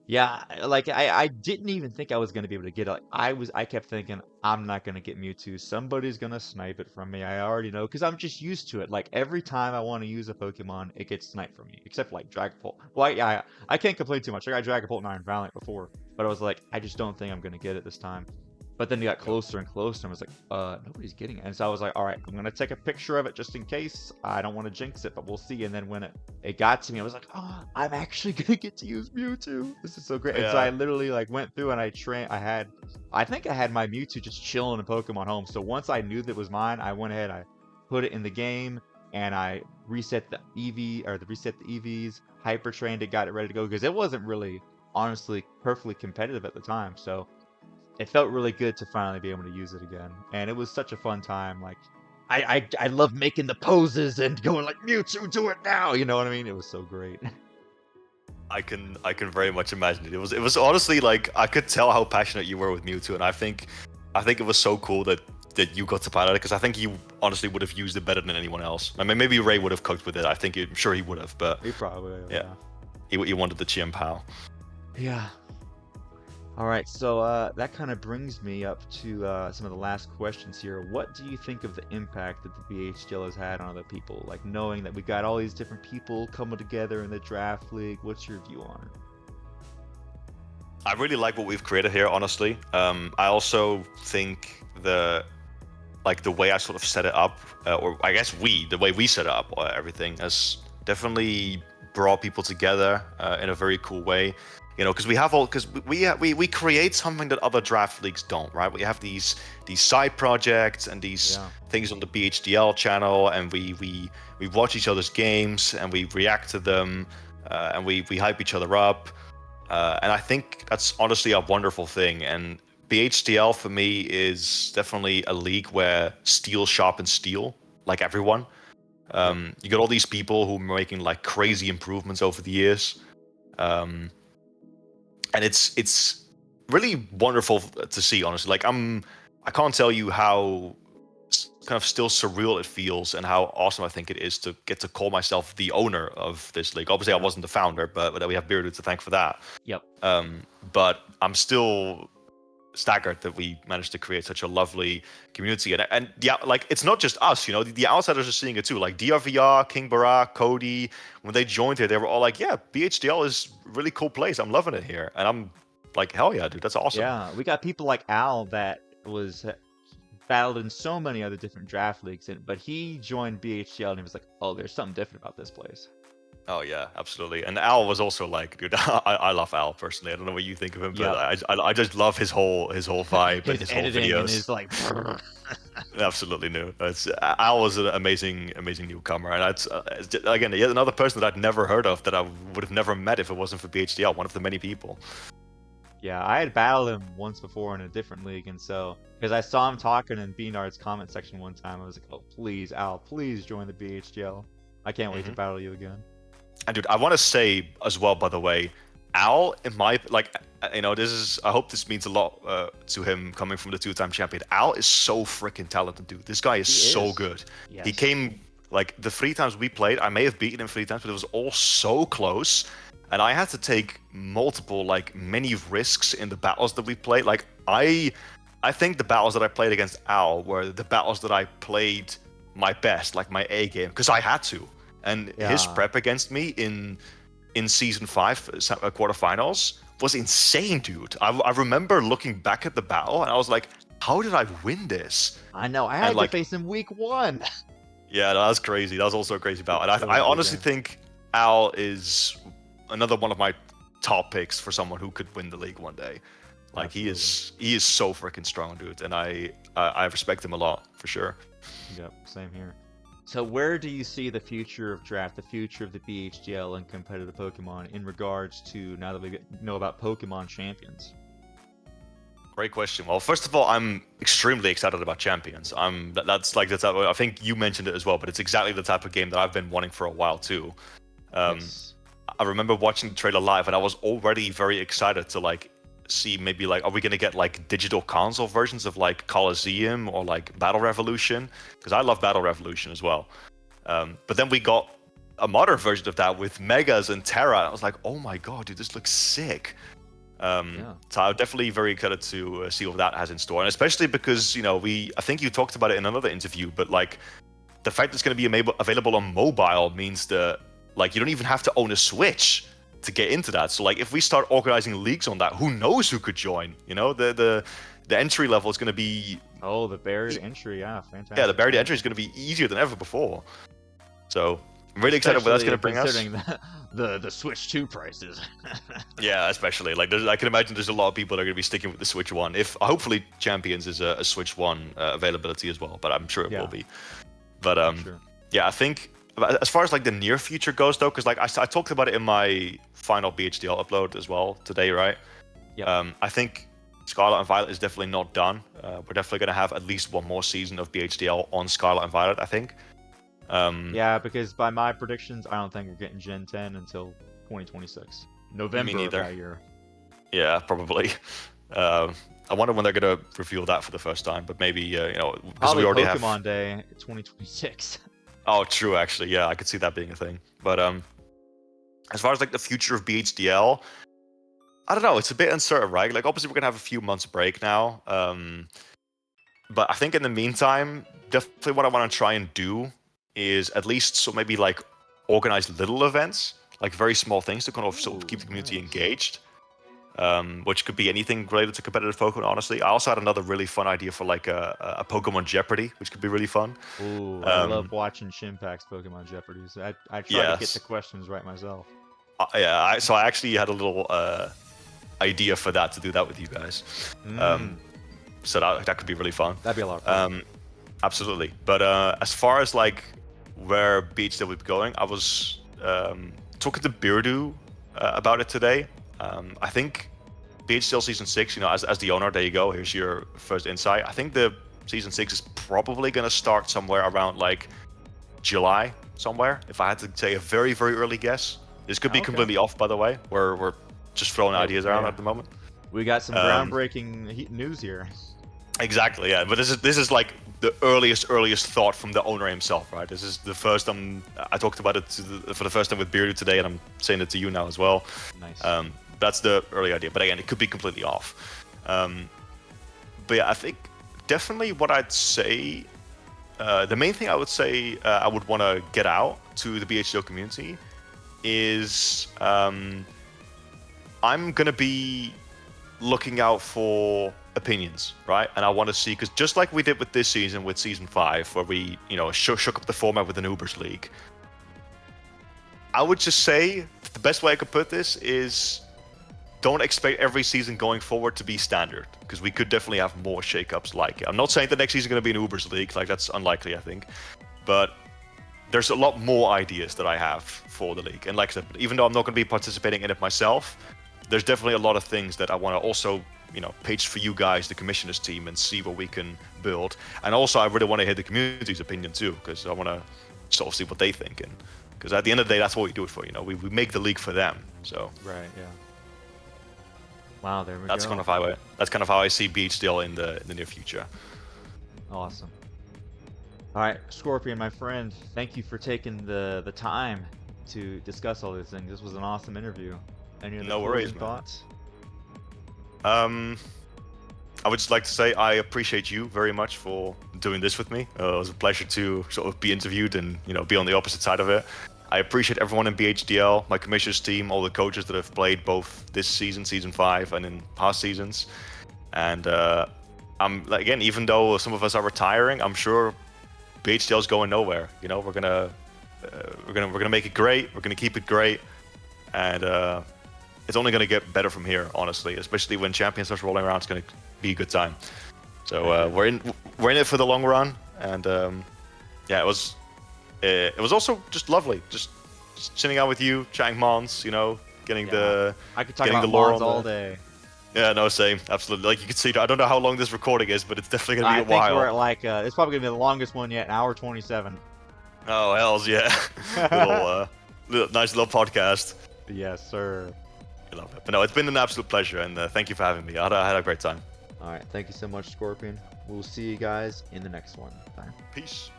Yeah, like I didn't even think I was gonna be able to get it. Like, I kept thinking I'm not gonna get Mewtwo. Somebody's gonna snipe it from me. I already know because I'm just used to it. Like every time I want to use a Pokemon, it gets sniped from me. Except for like Dragapult. Well, yeah, I can't complain too much. I got Dragapult and Iron Valiant before, but I was like, I just don't think I'm gonna get it this time. But then it got closer and closer, and I was like, nobody's getting it. And so I was like, all right, I'm going to take a picture of it just in case. I don't want to jinx it, but we'll see. And then when it got to me, I was like, oh, I'm actually going to get to use Mewtwo. This is so great. Yeah. And so I literally like went through and I think I had my Mewtwo just chilling in Pokemon Home. So once I knew that it was mine, I went ahead, I put it in the game, and I reset the EVs, hyper trained it, got it ready to go, because it wasn't really, honestly, perfectly competitive at the time. So it felt really good to finally be able to use it again, and it was such a fun time. Like, I love making the poses and going like, Mewtwo, do it now. You know what I mean? It was so great. I can very much imagine it. It was honestly like I could tell how passionate you were with Mewtwo, and I think it was so cool that that you got to pilot it, because I think you honestly would have used it better than anyone else. I mean, maybe Ray would have cooked with it. I'm sure he would have, but He probably, yeah. He wanted the Chien Pao. Yeah. All right, so that kind of brings me up to some of the last questions here. What do you think of the impact that the BHDL has had on other people? Like knowing that we got all these different people coming together in the draft league. What's your view on it? I really like what we've created here, honestly. I also think the way I sort of set it up, or I guess the way we set it up, everything has definitely brought people together in a very cool way. You know, because we create something that other draft leagues don't, right? We have these side projects and these things on the BHDL channel, and we watch each other's games and we react to them, and we hype each other up, and I think that's honestly a wonderful thing. And BHDL for me is definitely a league where steel sharpens steel, like everyone. You got all these people who are making like crazy improvements over the years. And it's really wonderful to see, honestly. Like I can't tell you how kind of still surreal it feels and how awesome I think it is to get to call myself the owner of this league. Obviously, I wasn't the founder, but we have Beardo to thank for that. Yep. But I'm still staggered that we managed to create such a lovely community. And yeah, like it's not just us, you know, the outsiders are seeing it too. Like DRVR, King Barak, Cody, when they joined here, they were all like, yeah, BHDL is a really cool place. I'm loving it here. And I'm like, hell yeah, dude, that's awesome. Yeah, we got people like Al that was battled in so many other different draft leagues, but he joined BHDL and he was like, oh, there's something different about this place. Oh yeah, absolutely. And Al was also like, dude, I love Al personally. I don't know what you think of him, but I just love his whole vibe and his whole videos. And his like, absolutely new. Al was an amazing newcomer, and that's again yet another person that I'd never heard of, that I would have never met if it wasn't for BHDL. One of the many people. Yeah, I had battled him once before in a different league, and so because I saw him talking in Beanard's comment section one time, I was like, oh please, Al, please join the BHDL. I can't wait to battle you again. And dude, I want to say as well, by the way, Al, in my you know, I hope this means a lot to him coming from the two-time champion. Al is so freaking talented, dude. This guy is so good. Yes. He came like the 3 times we played. I may have beaten him 3 times, but it was all so close, and I had to take multiple many risks in the battles that we played. Like I think the battles that I played against Al were the battles that I played my best, like my A game, because I had to. And his prep against me in season 5 quarterfinals was insane, dude. I remember looking back at the battle and I was like, how did I win this? I know, I had to face him week 1. Yeah, that was crazy. That was also a crazy battle. And I honestly think Al is another one of my top picks for someone who could win the league one day. Like Absolutely. he is so freaking strong, dude. And I respect him a lot, for sure. Yep, same here. So where do you see the future of draft, the future of the BHDL and competitive Pokemon in regards to, now that we know about Pokemon champions? Great question. Well, first of all, I'm extremely excited about champions. That's like the type of, I think you mentioned it as well, but it's exactly the type of game that I've been wanting for a while too. Yes. I remember watching the trailer live, and I was already very excited to see maybe are we gonna get digital console versions of Coliseum or Battle Revolution, because I love Battle Revolution as well, but then we got a modern version of that with Megas and Terra, and I was like, oh my god, dude, this looks sick. So I'm definitely very excited to see what that has in store, and especially because I think you talked about it in another interview, but the fact that it's going to be available on mobile means that you don't even have to own a Switch to get into that. So if we start organizing leagues on that, who knows who could join? The entry level is going to be the barrier to entry, fantastic. Yeah, the barrier to entry is going to be easier than ever before. So I'm really excited what that's going to bring us. Considering the Switch 2 prices. Yeah, especially I can imagine there's a lot of people that are going to be sticking with the Switch 1. If hopefully Champions is a Switch 1 availability as well, but I'm sure it will be. But yeah, I think as far as the near future goes though, because I talked about it in my final BHDL upload as well today, right? Yeah. I think Scarlet and Violet is definitely not done. We're definitely going to have at least one more season of BHDL on Scarlet and Violet, I think. Yeah, because by my predictions, I don't think we're getting Gen 10 until 2026. November of that year. Yeah, probably. I wonder when they're gonna reveal that for the first time. But maybe you know, because Probably we already Pokemon have. Day 2026. Oh, true. Actually, yeah, I could see that being a thing. But as far as like the future of BHDL, I don't know. It's a bit uncertain, right? Like, obviously, we're gonna have a few months break now. But I think in the meantime, definitely what I want to try and do is at least so maybe like organize little events, like very small things to kind of sort of keep the community Nice. engaged. Which could be anything related to competitive Pokemon, honestly. I also had another really fun idea for like a Pokemon Jeopardy, which could be really fun. Ooh, I love watching Shimpak's Pokemon Jeopardies. I try to get the Yes. questions right myself. Yeah, so I actually had a little idea for that to do that with you guys. So that could be really fun. That'd be a lot of fun. Absolutely. But as far as like where BHDL will be going, I was talking to Beardo about it today. I think BHDL Season 6, you know, as the owner, there you go. Here's your first insight. I think the Season 6 is probably going to start somewhere around like July, somewhere. If I had to say a very, very early guess. This could be Okay. completely off, by the way. We're just throwing ideas around at the moment. We got some groundbreaking news here. Exactly, yeah. But this is like the earliest thought from the owner himself, right? This is the first I talked about it for the first time with Beardo today, and I'm saying it to you now as well. Nice. That's the early idea, but again, it could be completely off. But yeah, I think definitely what I'd say, the main thing I would say I would want to get out to the BHDL community is I'm gonna be looking out for opinions, right? And I want to see, because just like we did with this season, with Season 5, where we, you know, shook up the format with an Ubers League, I would just say the best way I could put this is don't expect every season going forward to be standard, because we could definitely have more shakeups like it. I'm not saying the next season is going to be an Ubers League, like that's unlikely, I think, but there's a lot more ideas that I have for the league. And like I said, even though I'm not going to be participating in it myself, there's definitely a lot of things that I want to also, you know, page for you guys, the commissioners team, and see what we can build. And also, I really want to hear the community's opinion too, because I want to sort of see what they think. And because at the end of the day, that's what we do it for. You know, we make the league for them. So right, yeah. Wow, there we that's go. kind of how I see BHDL in the near future. Awesome. All right, ScorpioN, my friend, thank you for taking the time to discuss all these things. This was an awesome interview. Any other closing thoughts? I would just like to say I appreciate you very much for doing this with me. It was a pleasure to sort of be interviewed and, you know, be on the opposite side of it. I appreciate everyone in BHDL, my commissioners team, all the coaches that have played both this season, Season 5, and in past seasons. And again, even though some of us are retiring, I'm sure BHDL is going nowhere. You know, we're gonna make it great. We're gonna keep it great, and it's only gonna get better from here. Honestly, especially when Champions starts rolling around, it's gonna be a good time. So we're in it for the long run, and yeah, it was also just lovely, just sitting out with you, chatting Mons, you know, getting I could talk getting about the lore Mons on all day. Yeah, no, same, absolutely. Like you can see, I don't know how long this recording is, but it's definitely gonna be I a think while. we're at like it's probably gonna be the longest one yet, an hour 27. Oh hells yeah, nice little podcast. Yes, sir. I love it. But no, it's been an absolute pleasure, and thank you for having me. I had a great time. All right, thank you so much, ScorpioN. We'll see you guys in the next one. Bye. Peace.